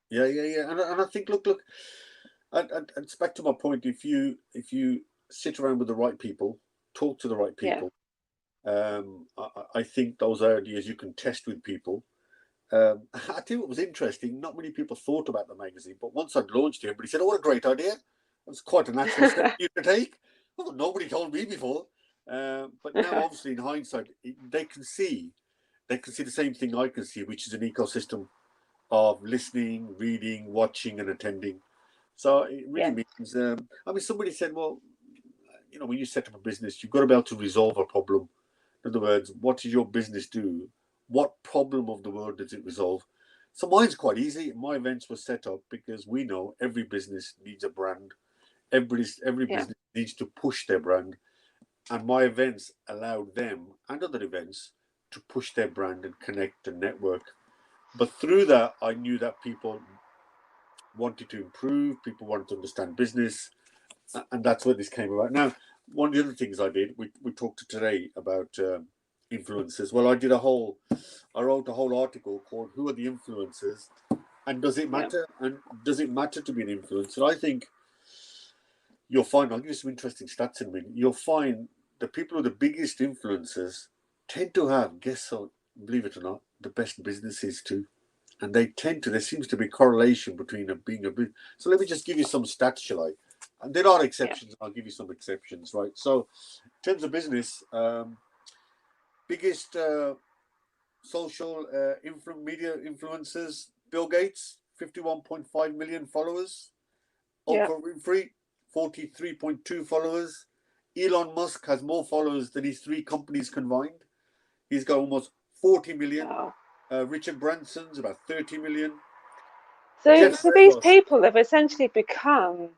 Yeah. And I think, look, and it's back to my point. If you sit around with the right people, talk to the right people, I think those ideas you can test with people. I tell you what was interesting. Not many people thought about the magazine, but once I'd launched it, everybody said, "Oh, what a great idea!" It was quite a natural step for you to take. Well, nobody told me before. But now, obviously, in hindsight, they can see the same thing I can see, which is an ecosystem of listening, reading, watching, and attending. So it really means. I mean, somebody said, "Well, when you set up a business, you've got to be able to resolve a problem." In other words, what does your business do? What problem of the world does it resolve? So mine's quite easy. My events were set up because we know every business needs a brand. Every business needs to push their brand. And my events allowed them and other events to push their brand and connect and network. But through that, I knew that people wanted to improve, people wanted to understand business, and that's where this came about. Now, one of the other things I did, we talked today about influencers. Well, I wrote a whole article called "Who are the Influencers, and Does It Matter? And does it matter to be an influencer?" I think you'll find, I'll give you some interesting stats in a minute. You'll find the people who are the biggest influencers tend to have, believe it or not, the best businesses too. And there seems to be correlation between being a business. So let me just give you some stats, shall I? And there are exceptions. I'll give you some exceptions, right? So in terms of business, biggest social media influencers, Bill Gates, 51.5 million followers. Oprah Winfrey, 43.2 followers. Elon Musk has more followers than his 3 companies combined. He's got almost 40 million. Wow. Richard Branson's about 30 million. So these people have essentially become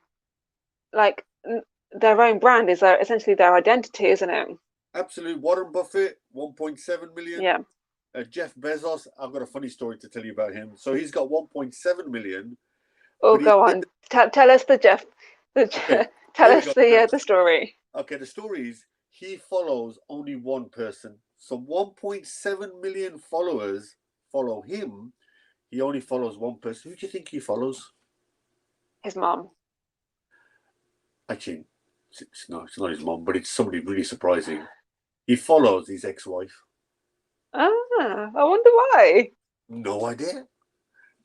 like their own brand is essentially their identity, isn't it? Absolutely. Warren Buffett, 1.7 million. Yeah. Jeff Bezos, I've got a funny story to tell you about him. So he's got 1.7 million. Oh, go on. Tell us the Jeff. Tell us the story. Okay, the story is he follows only one person. So 1.7 million followers follow him. He only follows one person. Who do you think he follows? His mom. Actually, it's not his mom, but it's somebody really surprising. He follows his ex-wife. Ah, I wonder why. No idea.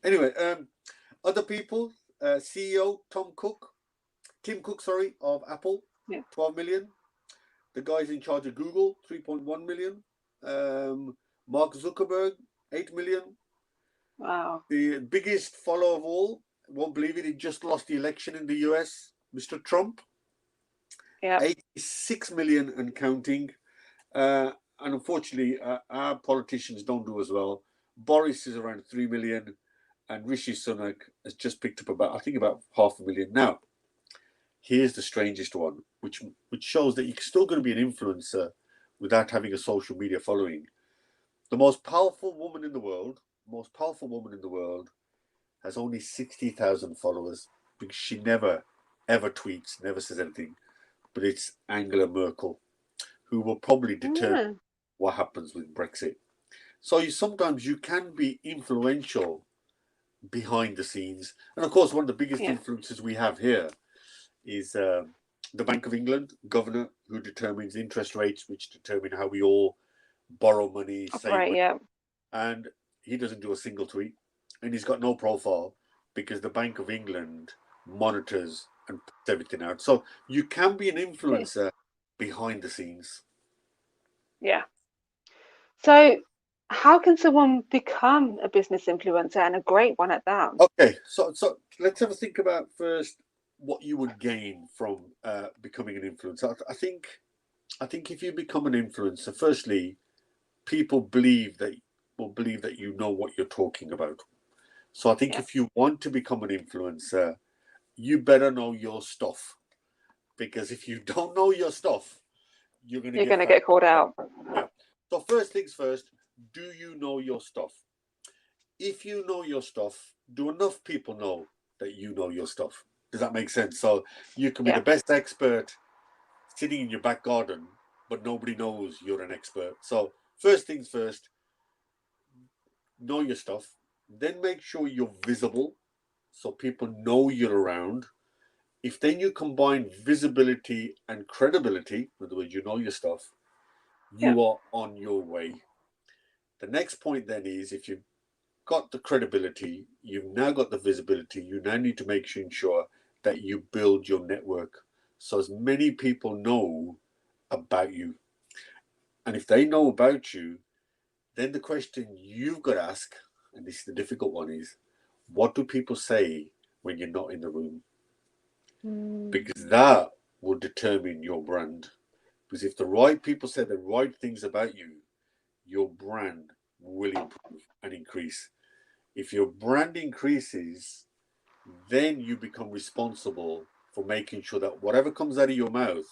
Anyway, other people, CEO Tim Cook, of Apple, 12 million. The guys in charge of Google, 3.1 million. Mark Zuckerberg, 8 million. Wow. The biggest follower of all, won't believe it, he just lost the election in the US, Mr. Trump. 86 million and counting. And unfortunately, our politicians don't do as well. Boris is around 3 million, and Rishi Sunak has just picked up about 500,000. Now, here's the strangest one, which shows that you're still going to be an influencer without having a social media following. The most powerful woman in the world has only 60,000 followers because she never, ever tweets, never says anything. But it's Angela Merkel, who will probably determine what happens with Brexit. So sometimes you can be influential behind the scenes. And of course, one of the biggest influences we have here is the Bank of England governor, who determines interest rates, which determine how we all borrow money, save Right, money, yeah. and he doesn't do a single tweet, and he's got no profile because the Bank of England monitors and puts everything out. So you can be an influencer behind the scenes. Yeah. So how can someone become a business influencer, and a great one at that? Okay, so let's have a think about first what you would gain from becoming an influencer. I think if you become an influencer, firstly, people will believe that you know what you're talking about. So I think Yeah. if you want to become an influencer, you better know your stuff, because if you don't know your stuff, you're going to get called out. Yeah. So first things first, do you know your stuff? If you know your stuff, do enough people know that you know your stuff? Does that make sense? So you can be the best expert sitting in your back garden, but nobody knows you're an expert. So first things first, know your stuff. Then make sure you're visible so people know you're around. If then you combine visibility and credibility, in other words, you know your stuff, you are on your way. The next point then is, if you've got the credibility, you've now got the visibility, you now need to make sure that you build your network so as many people know about you. And if they know about you, then the question you've got to ask, and this is the difficult one, is what do people say when you're not in the room? Because that will determine your brand. Because if the right people say the right things about you, your brand will improve and increase. If your brand increases, then you become responsible for making sure that whatever comes out of your mouth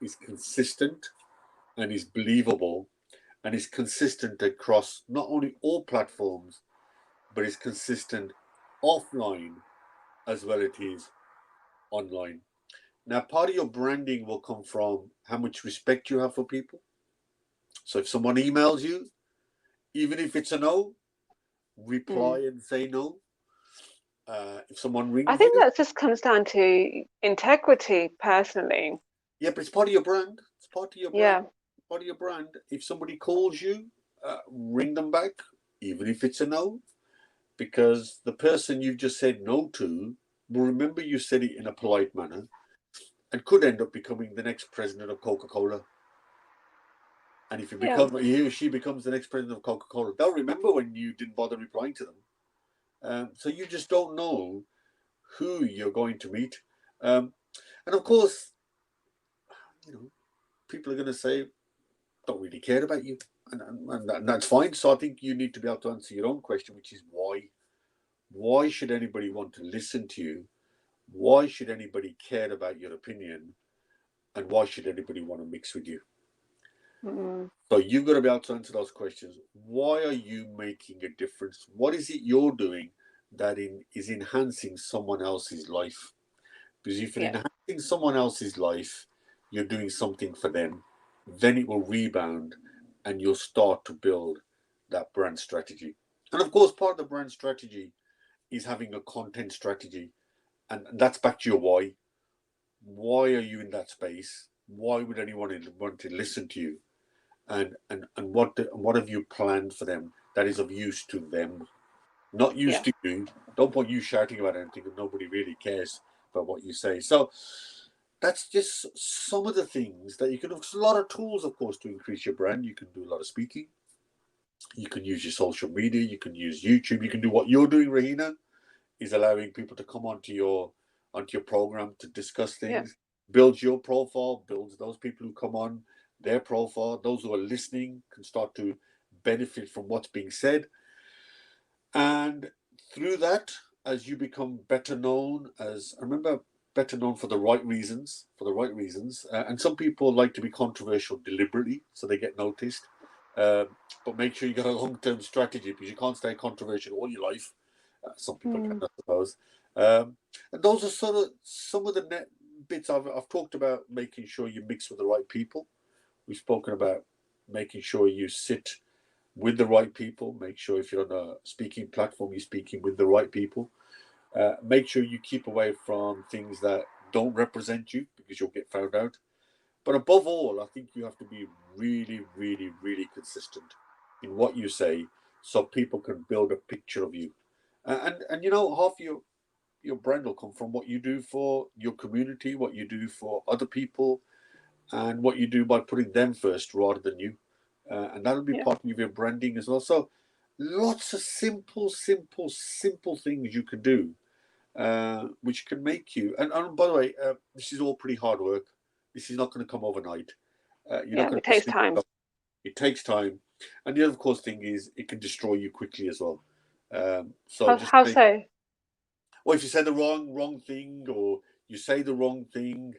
is consistent and is believable and is consistent across not only all platforms, but is consistent offline as well as it is online. Now, part of your branding will come from how much respect you have for people. So if someone emails you, even if it's a no, reply and say no. If someone I rings think you, that just comes down to integrity, personally. yeah, but it's part of your brand. It's part of your brand. Yeah. Part of your brand. If somebody calls you, ring them back, even if it's a no, because the person you've just said no to will remember you said it in a polite manner and could end up becoming the next president of Coca-Cola. And if he or she becomes the next president of Coca-Cola, they'll remember when you didn't bother replying to them. So you just don't know who you're going to meet. And of course, people are going to say, don't really care about you. And that's fine. So I think you need to be able to answer your own question, which is why. Why should anybody want to listen to you? Why should anybody care about your opinion? And why should anybody want to mix with you? So you've got to be able to answer those questions. Why are you making a difference? What is it you're doing that is enhancing someone else's life? Because if you're enhancing someone else's life, you're doing something for them. Then it will rebound and you'll start to build that brand strategy. And of course, part of the brand strategy is having a content strategy. And that's back to your why. Why are you in that space? Why would anyone want to listen to you? And what have you planned for them that is of use to them? Not used to you. Don't want you shouting about anything and nobody really cares about what you say. So that's just some of the things that you can. There's a lot of tools, of course, to increase your brand. You can do a lot of speaking. You can use your social media. You can use YouTube. You can do what you're doing, Rahina, is allowing people to come onto your program to discuss things. Builds your profile. Builds those people who come on their profile. Those who are listening can start to benefit from what's being said. And through that, as you become better known, better known for the right reasons, and some people like to be controversial deliberately, so they get noticed. But make sure you got a long-term strategy, because you can't stay controversial all your life. Some people can, I suppose. And those are sort of some of the bits I've talked about. Making sure you mix with the right people. We've spoken about making sure you sit with the right people. Make sure if you're on a speaking platform, you're speaking with the right people. Make sure you keep away from things that don't represent you because you'll get found out. But above all, I think you have to be really, really, really consistent in what you say, so people can build a picture of you. And you know, half your brand will come from what you do for your community, what you do for other people, and what you do by putting them first rather than you. And that'll be part of your branding as well. So lots of simple things you can do, which can make you. And by the way, this is all pretty hard work. This is not going to come overnight. You're not going it takes time. It takes time. And the other, of course, thing is it can destroy you quickly as well. So how so? Well, if you say the wrong thing, or you say the wrong thing,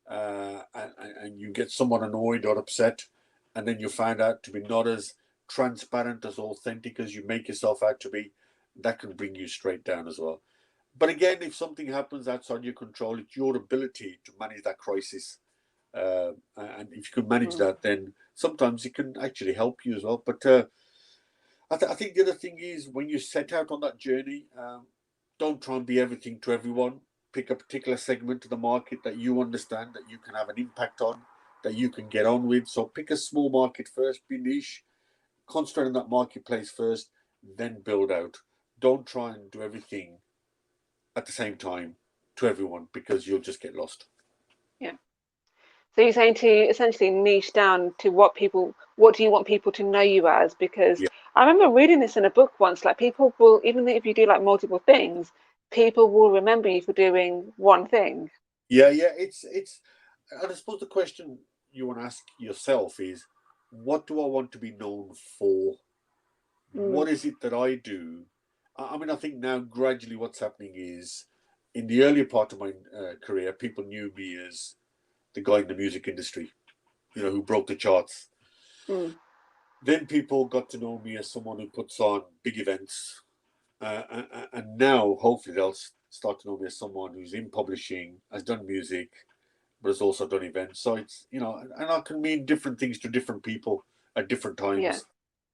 and you get someone annoyed or upset, and then you find out to be not as transparent, as authentic as you make yourself out to be, that can bring you straight down as well. But again, if something happens outside your control, it's your ability to manage that crisis. And if you can manage that, then sometimes it can actually help you as well. But I think the other thing is, when you set out on that journey, don't try and be everything to everyone. Pick a particular segment of the market that you understand, that you can have an impact on, that you can get on with. So pick a small market first, be niche, concentrate on that marketplace first, then build out. Don't try and do everything at the same time to everyone, because you'll just get lost. Yeah. So you're saying to essentially niche down to what do you want people to know you as? Because I remember reading this in a book once, like people will, even if you do like multiple things, people will remember you for doing one thing. Yeah, it's and I suppose the question you want to ask yourself is, what do I want to be known for? What is it that I do? I mean, I think now gradually what's happening is, in the earlier part of my career, people knew me as the guy in the music industry, who broke the charts. Then people got to know me as someone who puts on big events. And now, hopefully, they'll start to know me as someone who's in publishing, has done music, but has also done events. So it's, and I can mean different things to different people at different times.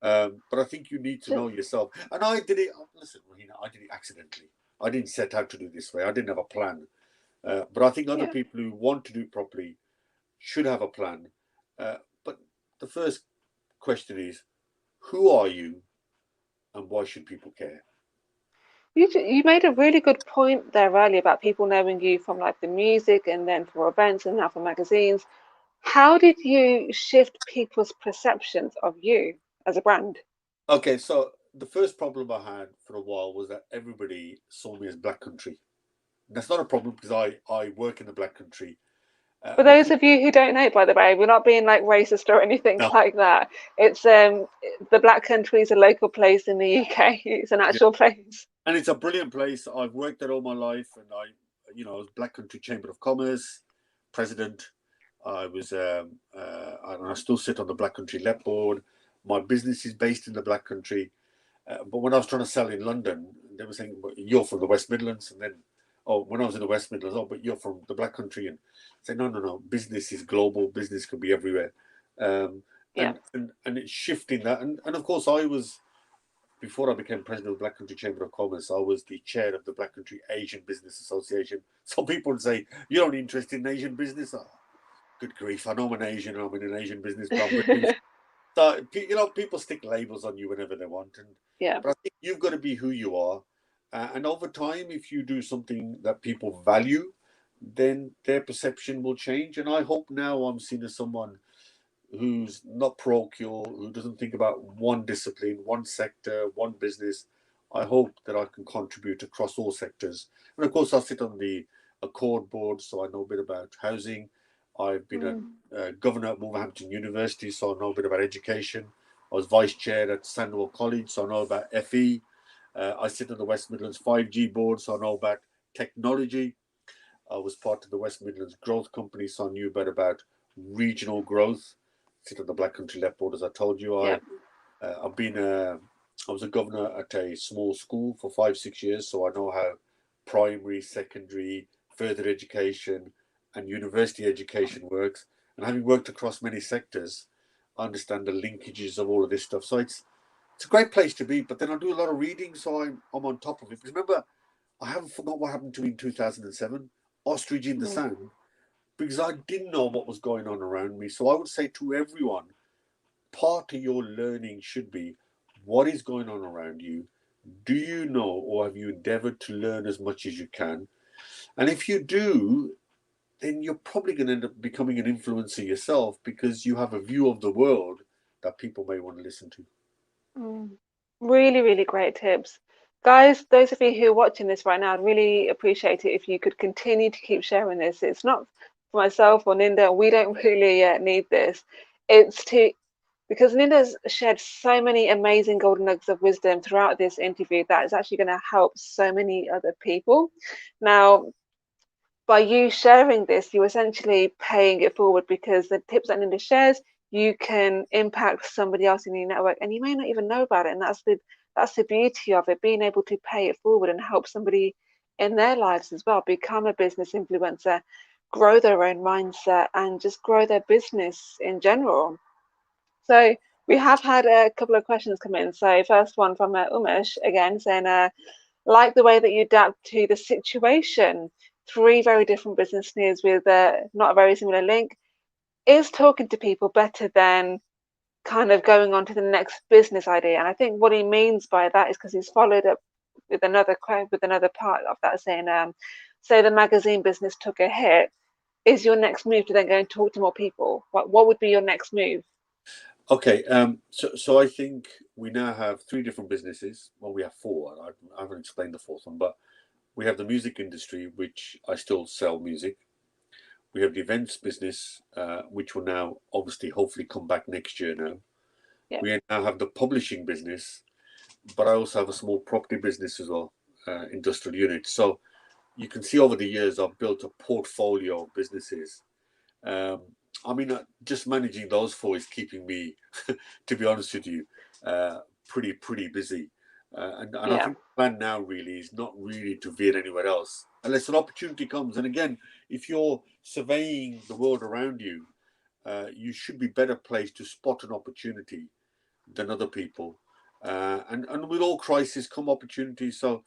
But I think you need to know yourself. And I did it, listen, Rahina, I did it accidentally. I didn't set out to do it this way. I didn't have a plan. But I think other people who want to do it properly should have a plan. But the first question is, who are you, and why should people care? You made a really good point there earlier about people knowing you from like the music, and then for events, and now for magazines. How did you shift people's perceptions of you as a brand? Okay, so the first problem I had for a while was that everybody saw me as Black Country. That's not a problem, because I work in the Black Country. For those of you who don't know, by the way, we're not being like racist or anything like that. It's the Black Country is a local place in the UK. It's an actual place, and it's a brilliant place. I've worked there all my life, and I was Black Country Chamber of Commerce president. I was, and I still sit on the Black Country Let Board. My business is based in the Black Country, but when I was trying to sell in London, they were saying, well, "You're from the West Midlands," and then, when I was in the West Midlands, but you're from the Black Country, and say, no, business is global. Business can be everywhere, and it's shifting that, and of course I was. Before I became president of the Black Country Chamber of Commerce, I was the chair of the Black Country Asian Business Association. Some people would say, "You're only interested in Asian business." Oh, good grief! I know I'm an Asian, and I'm in an Asian business, but I'm British. So people stick labels on you whenever they want, but I think you've got to be who you are, and over time, if you do something that people value, then their perception will change. And I hope now I'm seen as someone who's not parochial, who doesn't think about one discipline, one sector, one business. I hope that I can contribute across all sectors. And of course, I sit on the Accord board, so I know a bit about housing. I've been a governor at Wolverhampton University, so I know a bit about education. I was vice chair at Sandwell College, so I know about FE. I sit on the West Midlands 5G board, so I know about technology. I was part of the West Midlands Growth Company, so I knew a bit about regional growth. Sit on the Black Country Left Board, as I told you. I was a governor at a small school for 5-6 years, so I know how primary, secondary, further education, and university education works. And having worked across many sectors, I understand the linkages of all of this stuff. So it's a great place to be. But then I do a lot of reading, so I'm on top of it. Because remember, I haven't forgot what happened to me in 2007. ostrich in the sand, because I didn't know what was going on around me. So I would say to everyone, part of your learning should be, what is going on around you? Do you know, or have you endeavored to learn as much as you can? And if you do, then you're probably going to end up becoming an influencer yourself, because you have a view of the world that people may want to listen to. Really, really great tips. Guys, those of you who are watching this right now, I'd really appreciate it if you could continue to keep sharing this. It's not for myself or Ninder, we don't really need this. It's to, because Ninder's shared so many amazing golden nuggets of wisdom throughout this interview that is actually going to help so many other people. Now, by you sharing this, you're essentially paying it forward, because the tips that Ninder shares, you can impact somebody else in your network, and you may not even know about it. And that's the beauty of it, being able to pay it forward and help somebody in their lives as well, become a business influencer, grow their own mindset, and just grow their business in general. So we have had a couple of questions come in. So first one from Umesh again, saying, like the way that you adapt to the situation. 3 very different business news with not a very similar link. Is talking to people better than kind of going on to the next business idea? And I think what he means by that is because he's followed up with another part of that, saying, say the magazine business took a hit. Is your next move to then go and talk to more people? What would be your next move? Okay, so I think we now have 3 different businesses. Well, we have 4. I haven't explained the 4th one, but we have the music industry, which I still sell music. We have the events business, which will now obviously hopefully come back next year now. Yeah. We now have the publishing business, but I also have a small property business as well, industrial unit. So you can see over the years I've built a portfolio of businesses. I mean, just managing those 4 is keeping me, to be honest with you, pretty busy. And I think the plan now really is not really to veer anywhere else unless an opportunity comes. And again, if you're surveying the world around you, you should be better placed to spot an opportunity than other people. And with all crises come opportunities. So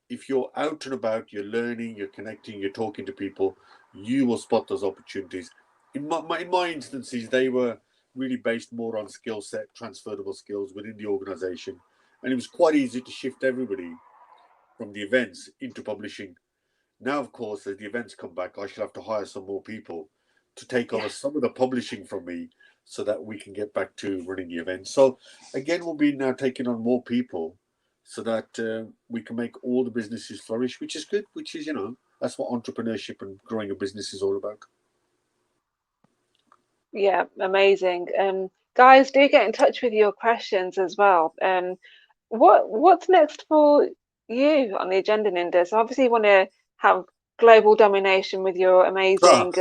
if you're out and about, you're learning, you're connecting, you're talking to people, you will spot those opportunities. In my instances, they were really based more on skill set, transferable skills within the organization. And it was quite easy to shift everybody from the events into publishing. Now, of course, as the events come back, I shall have to hire some more people to take over some of the publishing from me so that we can get back to running the events. So again, we'll be now taking on more people so that we can make all the businesses flourish, which is good, which is, that's what entrepreneurship and growing a business is all about. Yeah, amazing. Guys, do get in touch with your questions as well. What's next for you on the agenda, Ninder? So obviously you want to have global domination with your amazing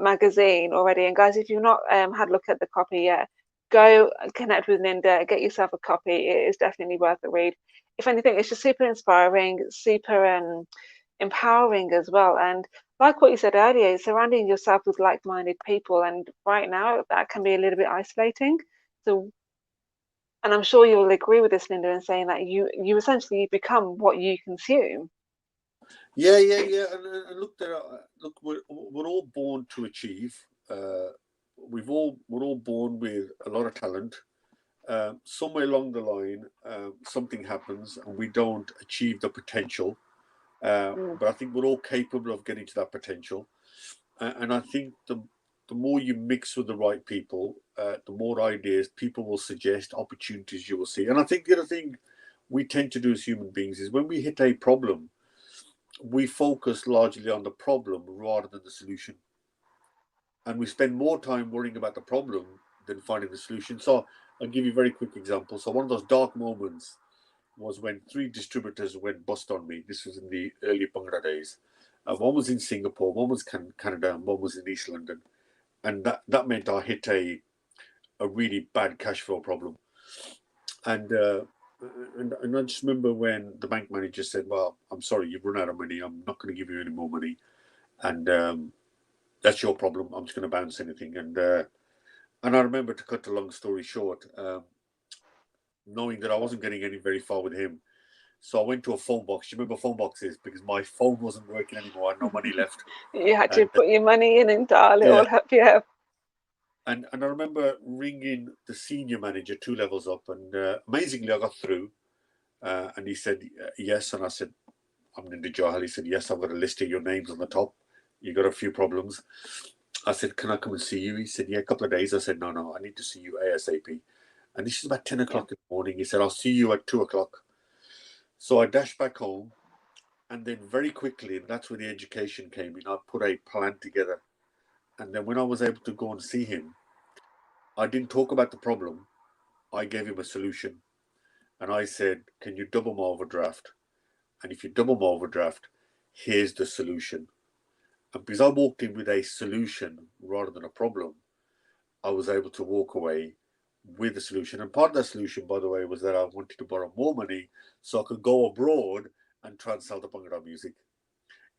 magazine already. And guys, if you've not had a look at the copy yet, go connect with Ninder, get yourself a copy. It is definitely worth the read. If anything, it's just super inspiring, super empowering as well. And like what you said earlier, surrounding yourself with like-minded people, and right now that can be a little bit isolating. So, and I'm sure you'll agree with this, Ninder, in saying that you essentially become what you consume. Yeah. And look, we're all born to achieve. We're all born with a lot of talent. Somewhere along the line, something happens and we don't achieve the potential. But I think we're all capable of getting to that potential. And I think the more you mix with the right people, the more ideas people will suggest, opportunities you will see. And I think the other thing we tend to do as human beings is when we hit a problem, we focus largely on the problem rather than the solution. And we spend more time worrying about the problem than finding the solution. So I'll give you a very quick example. So one of those dark moments was when 3 distributors went bust on me. This was in the early Bhangra days. One was in Singapore, one was Canada, and one was in East London. And that meant I hit a really bad cash flow problem. And I just remember when the bank manager said, well, I'm sorry, you've run out of money. I'm not going to give you any more money. And that's your problem. I'm just going to bounce anything. And I remember, to cut a long story short, knowing that I wasn't getting very far with him, So I went to a phone box. You remember phone boxes? Because my phone wasn't working anymore. I had no money left. You had to And, put your money in and dial it yeah. all up. Yeah. And I remember ringing the senior manager 2 levels up, and amazingly I got through. And he said yes, and I said, I'm Ninder Johal. He said, yes, I've got a list of your names on the top. You got a few problems. I said, can I come and see you? He said, yeah, a couple of days. I said, no, I need to see you ASAP. And this is about 10 o'clock in the morning. He said, I'll see you at 2 o'clock. So I dashed back home, and then very quickly, and that's where the education came in, I put a plan together. And then when I was able to go and see him, I didn't talk about the problem. I gave him a solution. And I said, can you double my overdraft? And if you double my overdraft, here's the solution. And because I walked in with a solution rather than a problem, I was able to walk away with a solution. And part of that solution, by the way, was that I wanted to borrow more money so I could go abroad and try and sell the Bhangra music,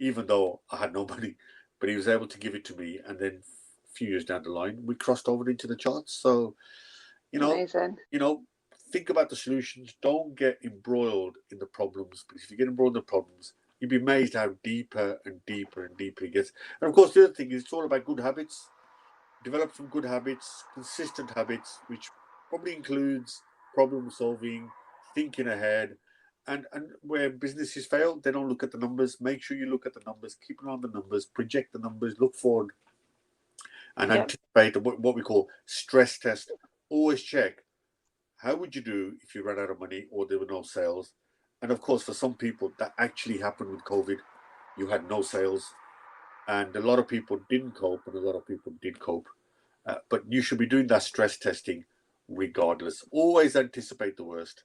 even though I had no money. But he was able to give it to me. And then a few years down the line, we crossed over into the charts. So, Amazing. think about the solutions. Don't get embroiled in the problems, because if you get embroiled in the problems, you'd be amazed how deeper and deeper and deeper it gets. And of course, the other thing is it's all about good habits. Develop some good habits, consistent habits, which probably includes problem solving, thinking ahead. And where businesses fail, they don't look at the numbers. Make sure you look at the numbers, keep an eye on the numbers, project the numbers, look forward, and anticipate what we call stress test. Always check, how would you do if you ran out of money or there were no sales? And of course, for some people, that actually happened with COVID. You had no sales, and a lot of people didn't cope, and a lot of people did cope. But you should be doing that stress testing regardless. Always anticipate the worst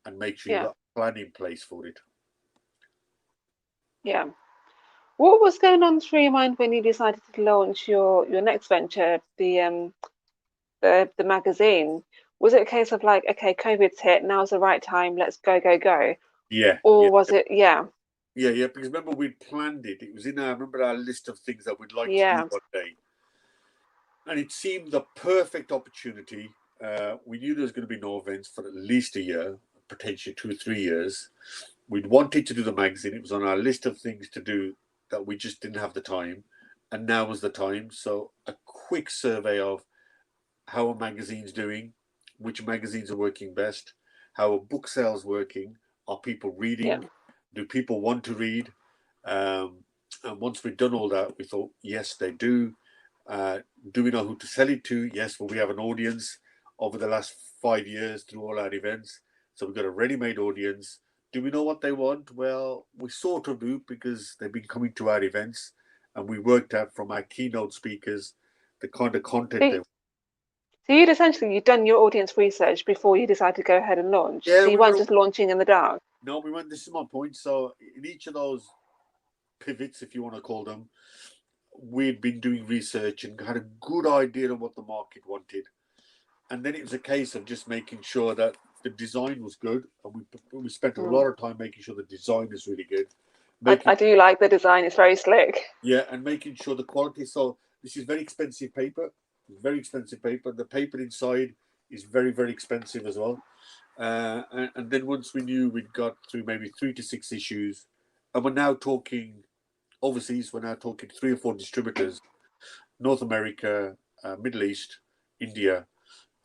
and make sure you've got a plan in place for it. Yeah. What was going on through your mind when you decided to launch your next venture, the magazine? Was it a case of like, okay, COVID's hit, now's the right time, let's go? Yeah. Or was it, Yeah, because remember we planned it. It was in our list of things that we'd like to do one day. And it seemed the perfect opportunity. We knew there was going to be no events for at least a year, potentially 2 or 3 years. We'd wanted to do the magazine. It was on our list of things to do that we just didn't have the time. And now was the time. So a quick survey of how a magazine's doing, which magazines are working best, how are book sales working, are people reading, do people want to read? And once we'd done all that, we thought, yes, they do. Do we know who to sell it to? Yes, well, we have an audience over the last 5 years through all our events. So we've got a ready-made audience. Do we know what they want? Well, we sort of do, because they've been coming to our events, and we worked out from our keynote speakers the kind of content they want. So you'd done your audience research before you decided to go ahead and launch. Yeah, so you weren't just launching in the dark. No, we went. This is my point. So in each of those pivots, if you want to call them, we'd been doing research and had a good idea of what the market wanted. And then it was a case of just making sure that the design was good. And we spent a lot of time making sure the design is really good. I do like the design. It's very slick. Yeah, and making sure the quality. So this is very expensive paper. Very expensive paper. The paper inside is very, very expensive as well. And then once we knew we'd got through maybe 3 to 6 issues, and we're now talking overseas, we're now talking 3 or 4 distributors, North America, Middle East, India,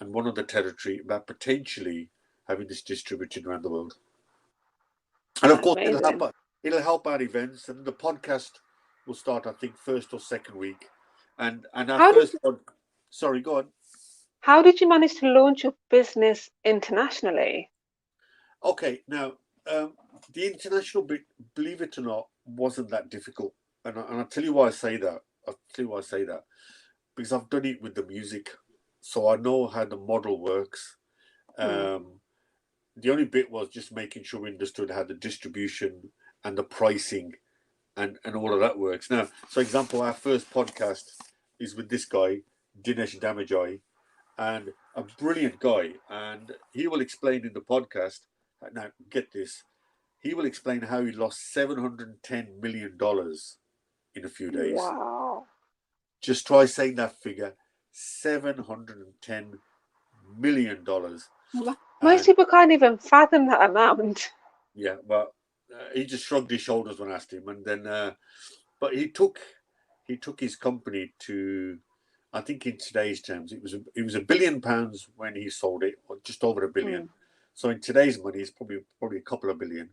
and one other territory, about potentially having this distributed around the world. And of course, it'll help our events, and the podcast will start, I think, first or second week. And our first one, sorry, go on. How did you manage to launch your business internationally? Okay, now the international bit, believe it or not, wasn't that difficult, and I'll tell you why I say that. Because I've done it with the music, so I know how the model works. The only bit was just making sure we understood how the distribution and the pricing and all of that works. Now, so example, our first podcast is with this guy, Dinesh Damajai, and a brilliant guy, and he will explain in the podcast. Now, get this. He will explain how he lost $710 million in a few days. Wow. Just try saying that figure, $710 million. Most people can't even fathom that amount. Yeah, but he just shrugged his shoulders when I asked him, and then, but he took his company to, I think in today's terms, it was £1 billion when he sold it, or just over £1 billion. So in today's money, it's probably a couple of billion,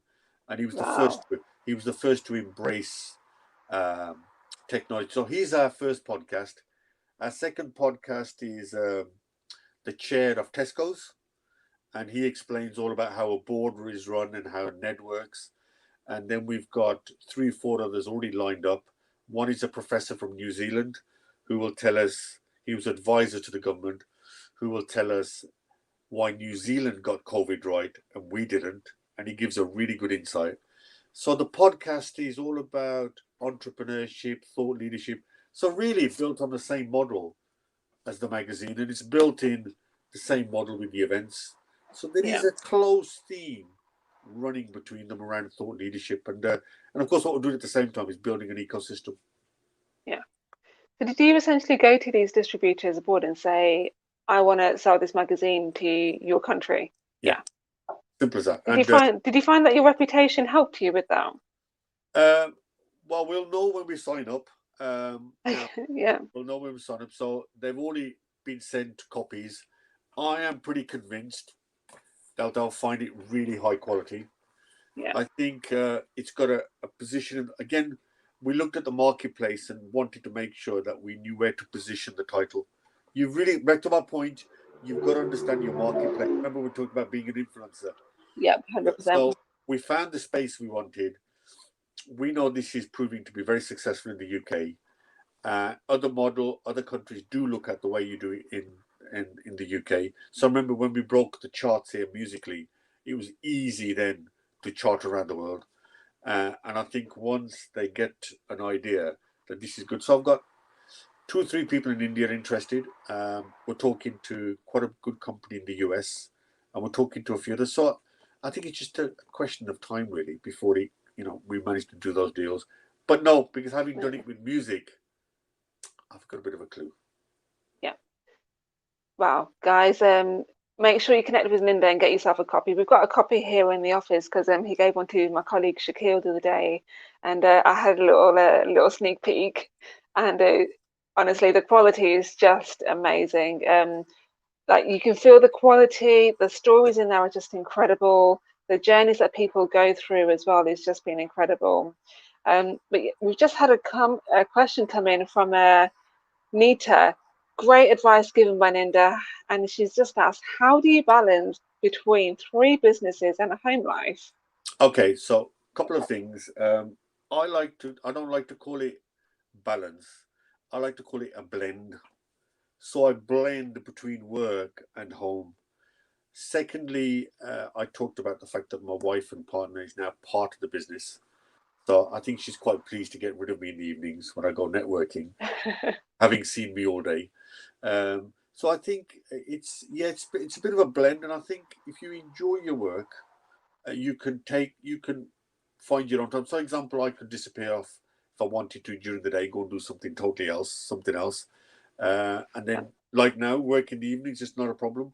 and he was the first. He was the first to embrace technology. So he's our first podcast. Our second podcast is the chair of Tesco's, and he explains all about how a board is run and how Ned works. And then we've got 3 or 4 others already lined up. One is a professor from New Zealand who will tell us, he was advisor to the government, who will tell us why New Zealand got COVID right and we didn't. And he gives a really good insight. So the podcast is all about entrepreneurship, thought leadership. So really built on the same model as the magazine, and it's built in the same model with the events. So there is a close theme running between them around thought leadership, and of course what we're doing at the same time is building an ecosystem. Yeah. So did you essentially go to these distributors abroad and say, I want to sell this magazine to your country? Yeah. Simple as that. Did you find that your reputation helped you with that? Well, we'll know when we sign up. Yeah. We'll know when we sign up. So they've already been sent copies. I am pretty convinced that they'll find it really high quality. Yeah. I think it's got a position. Again, we looked at the marketplace and wanted to make sure that we knew where to position the title. You've really, back to my point, you've got to understand your marketplace. Remember, we talked about being an influencer. Yeah, 100%. So we found the space we wanted. We know this is proving to be very successful in the UK. Other countries do look at the way you do it in the UK. So remember when we broke the charts here musically, it was easy then to chart around the world. And I think once they get an idea that this is good. So I've got 2 or 3 people in India interested. We're talking to quite a good company in the US, and we're talking to a few others. So I think it's just a question of time really before we manage to do those deals. But no, because having done it with music, I've got a bit of a clue. Yeah. Wow, guys, make sure you connect with Ninder and get yourself a copy. We've got a copy here in the office because he gave one to my colleague Shaquille the other day, and I had a little sneak peek, and honestly, the quality is just amazing. Like you can feel the quality, the stories in there are just incredible. The journeys that people go through as well is just been incredible. But we've just had a question come in from Nita. Great advice given by Ninder, and she's just asked, how do you balance between 3 businesses and a home life? Okay, so a couple of things. I don't like to call it balance. I like to call it a blend. So I blend between work and home. Secondly, I talked about the fact that my wife and partner is now part of the business. So I think she's quite pleased to get rid of me in the evenings when I go networking, having seen me all day. So I think it's a bit of a blend, and I think if you enjoy your work, you can find your own time. So, for example, I could disappear off if I wanted to during the day, go and do something totally else, something else, and then like now, work in the evenings is not a problem.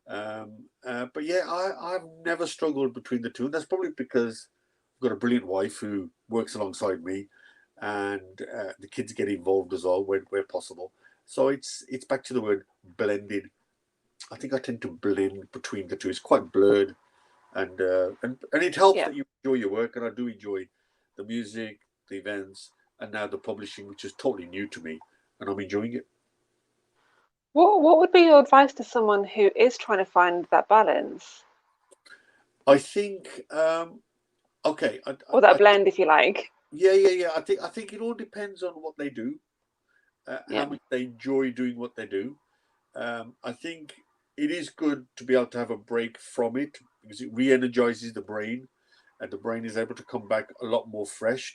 But yeah, I've never struggled between the two, and that's probably because I've got a brilliant wife who works alongside me, and the kids get involved as well where possible. So it's back to the word blended. I think I tend to blend between the two. It's quite blurred, and it helps that you enjoy your work, and I do enjoy the music, the events, and now the publishing, which is totally new to me, and I'm enjoying it. What would be your advice to someone who is trying to find that balance? I think okay, or that blend, if you like. Yeah. I think it all depends on what they do, how much they enjoy doing what they do. I think it is good to be able to have a break from it because it re-energizes the brain, and the brain is able to come back a lot more fresh.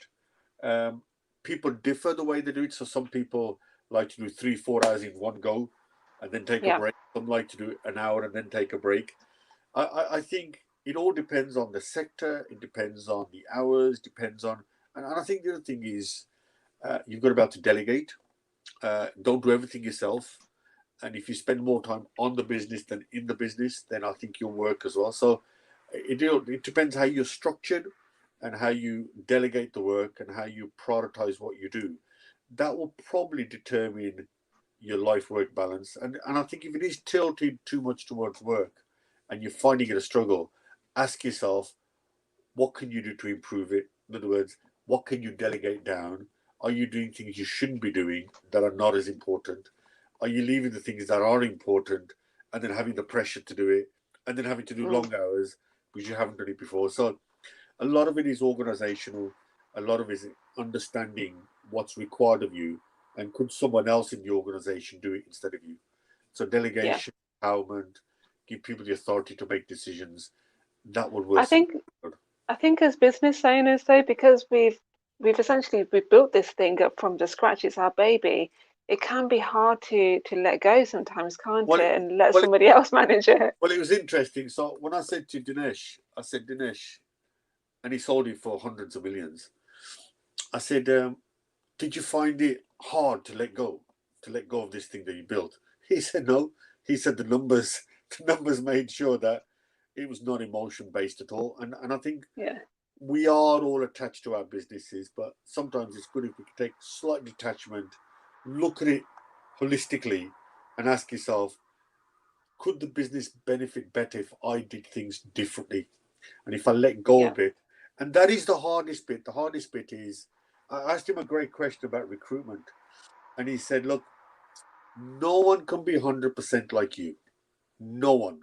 People differ the way they do it. So some people like to do 3-4 hours in one go and then take a break. Some like to do an hour and then take a break. I think it all depends on the sector. It depends on the hours. Depends on, and I think the other thing is you've got to be able to delegate. Don't do everything yourself. And if you spend more time on the business than in the business, then I think you'll work as well. So it depends how you're structured and how you delegate the work and how you prioritize what you do. That will probably determine your life work balance. And I think if it is tilted too much towards work and you're finding it a struggle, ask yourself, what can you do to improve it? In other words, what can you delegate down? Are you doing things you shouldn't be doing that are not as important? Are you leaving the things that are important and then having the pressure to do it and then having to do long hours because you haven't done it before? So a lot of it is organizational. A lot of it is understanding what's required of you and could someone else in the organization do it instead of you? So delegation, empowerment, give people the authority to make decisions. That would work. I think as business owners though, because we've built this thing up from the scratch, it's our baby. It can be hard to let go sometimes, can't it? And let somebody else manage it. Well, it was interesting. So when I said to Dinesh, and he sold it for hundreds of millions. I said, did you find it hard to let go of this thing that you built? He said, no. He said the numbers made sure that it was not emotion based at all. And I think we are all attached to our businesses, but sometimes it's good if we can take slight detachment, look at it holistically and ask yourself, could the business benefit better if I did things differently? And if I let go a bit, and that is the hardest bit. The hardest bit is, I asked him a great question about recruitment. And he said, look, no one can be 100% like you. No one.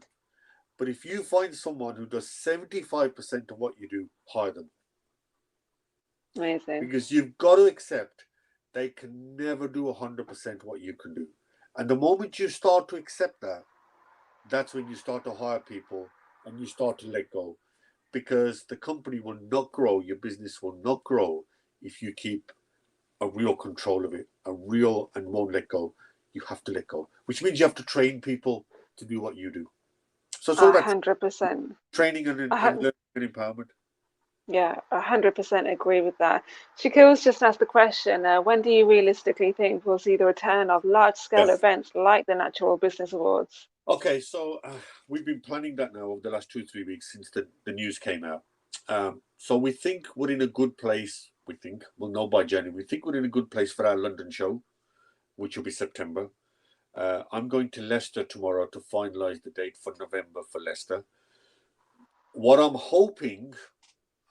But if you find someone who does 75% of what you do, hire them. Amazing. Because you've got to accept they can never do 100% what you can do. And the moment you start to accept that, that's when you start to hire people and you start to let go. Because the company will not grow, your business will not grow if you keep a real control of it, and won't let go. You have to let go, which means you have to train people to do what you do. So it's all about 100%. training and learning and empowerment. Yeah, 100% agree with that. Shakil's just asked the question, when do you realistically think we'll see the return of large-scale events like the Nachural Business Awards? Okay, so we've been planning that now over the last 2-3 weeks since the news came out. So we think we're in a good place. We'll know by January. We think we're in a good place for our London show, which will be September. I'm going to Leicester tomorrow to finalise the date for November for Leicester. What I'm hoping,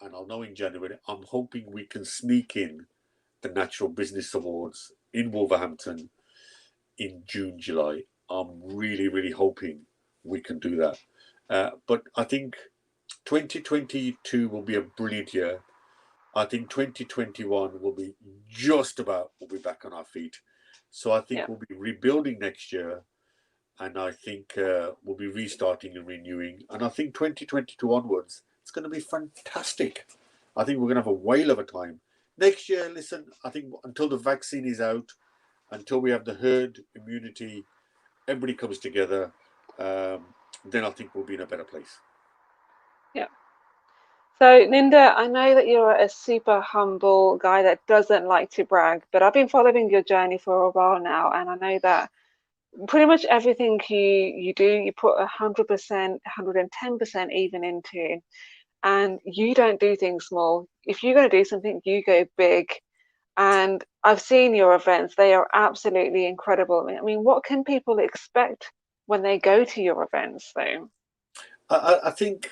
and I'll know in January, I'm hoping we can sneak in the Nachural Business Awards in Wolverhampton in June, July. I'm really, really hoping we can do that. But I think 2022 will be a brilliant year. I think 2021 will be we'll be back on our feet. So I think we'll be rebuilding next year. And I think we'll be restarting and renewing. And I think 2022 onwards, it's going to be fantastic. I think we're going to have a whale of a time. Next year, listen, I think until the vaccine is out, until we have the herd immunity, everybody comes together, then I think we'll be in a better place. Yeah. So, Ninder, I know that you're a super humble guy that doesn't like to brag, but I've been following your journey for a while now, and I know that pretty much everything you do, you put 100%, 110% even into, and you don't do things small. If you're going to do something, you go big. And I've seen your events; they are absolutely incredible. I mean, what can people expect when they go to your events, though? I think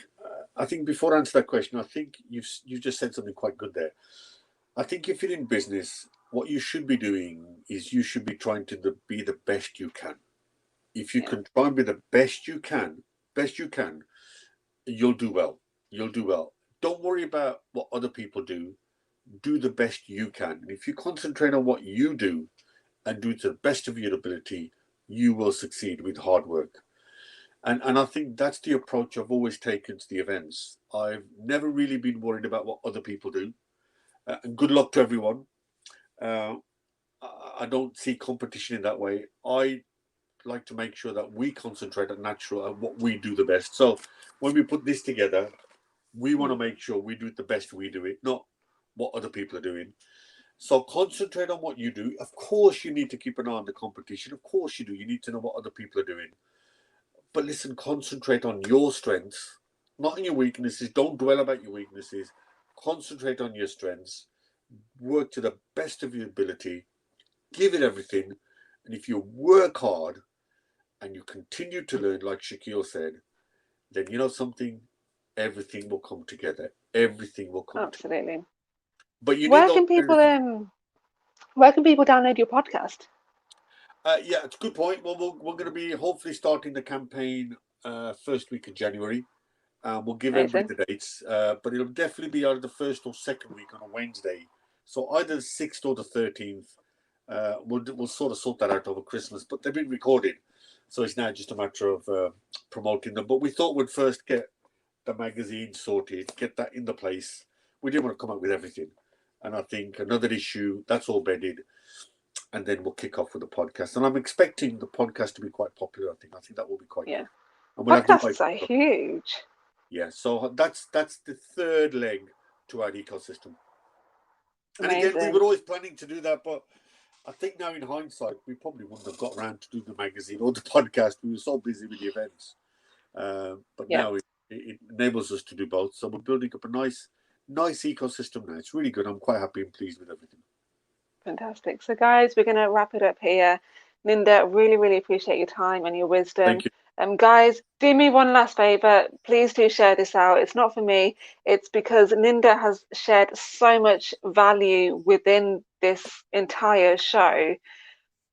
before I answer that question, I think you just said something quite good there. I think if you're in business, what you should be doing is you should be trying to be the best you can. If you can try and be the best you can, you'll do well. You'll do well. Don't worry about what other people do. Do the best you can. And if you concentrate on what you do and do it to the best of your ability, you will succeed with hard work. And I think that's the approach I've always taken to the events. I've never really been worried about what other people do. And good luck to everyone. I don't see competition in that way. I like to make sure that we concentrate at Nachural and what we do the best. So when we put this together, we want to make sure we do it the best we do it, not what other people are doing. So concentrate on what you do. Of course, you need to keep an eye on the competition. Of course you do. You need to know what other people are doing. But listen, concentrate on your strengths not on your weaknesses. Don't dwell about your weaknesses. Concentrate on your strengths. Work to the best of your ability. Give it everything. And if you work hard and you continue to learn, like Shaquille said, then you know something, everything will come together. Everything will come Absolutely. together. But you where need can people download your podcast? Yeah, it's a good point. Well, we're going to be hopefully starting the campaign first week of January. We'll give everybody the dates, but it'll definitely be either the first or second week on a Wednesday. So either the 6th or the 13th. We'll sort of sort that out over Christmas, but they've been recorded. So it's now just a matter of promoting them. But we thought we'd first get the magazine sorted, get that in the place. We didn't want to come up with everything. And I think another issue, that's all bedded. And then we'll kick off with the podcast. And I'm expecting the podcast to be quite popular. I think that will be quite good. And we'll podcasts are huge. Yeah, so that's the third leg to our ecosystem. And Amazing. again, we were always planning to do that, but I think now in hindsight, we probably wouldn't have got around to do the magazine or the podcast. We were so busy with the events. But now it enables us to do both. So we're building up a nice ecosystem now. It's really good. I'm quite happy and pleased with everything. Fantastic. So guys, we're going to wrap it up here. Ninder, really, really appreciate your time and your wisdom. Thank you. Guys, do me one last favor. Please do share this out. It's not for me. It's because Ninder has shared so much value within this entire show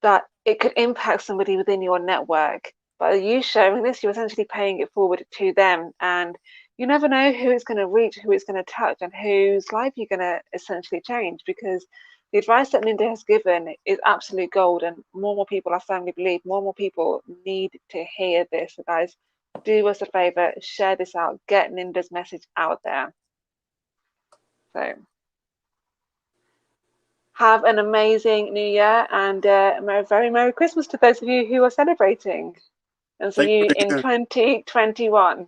that it could impact somebody within your network. By you sharing this, you're essentially paying it forward to them. And you never know who it's going to reach, who it's going to touch, and whose life you're going to essentially change, because the advice that Ninder has given is absolute gold, and more people, I firmly believe, more people need to hear this. So guys, do us a favor, share this out, get Ninder's message out there. So have an amazing New Year, and a very Merry Christmas to those of you who are celebrating. And see you in 2021.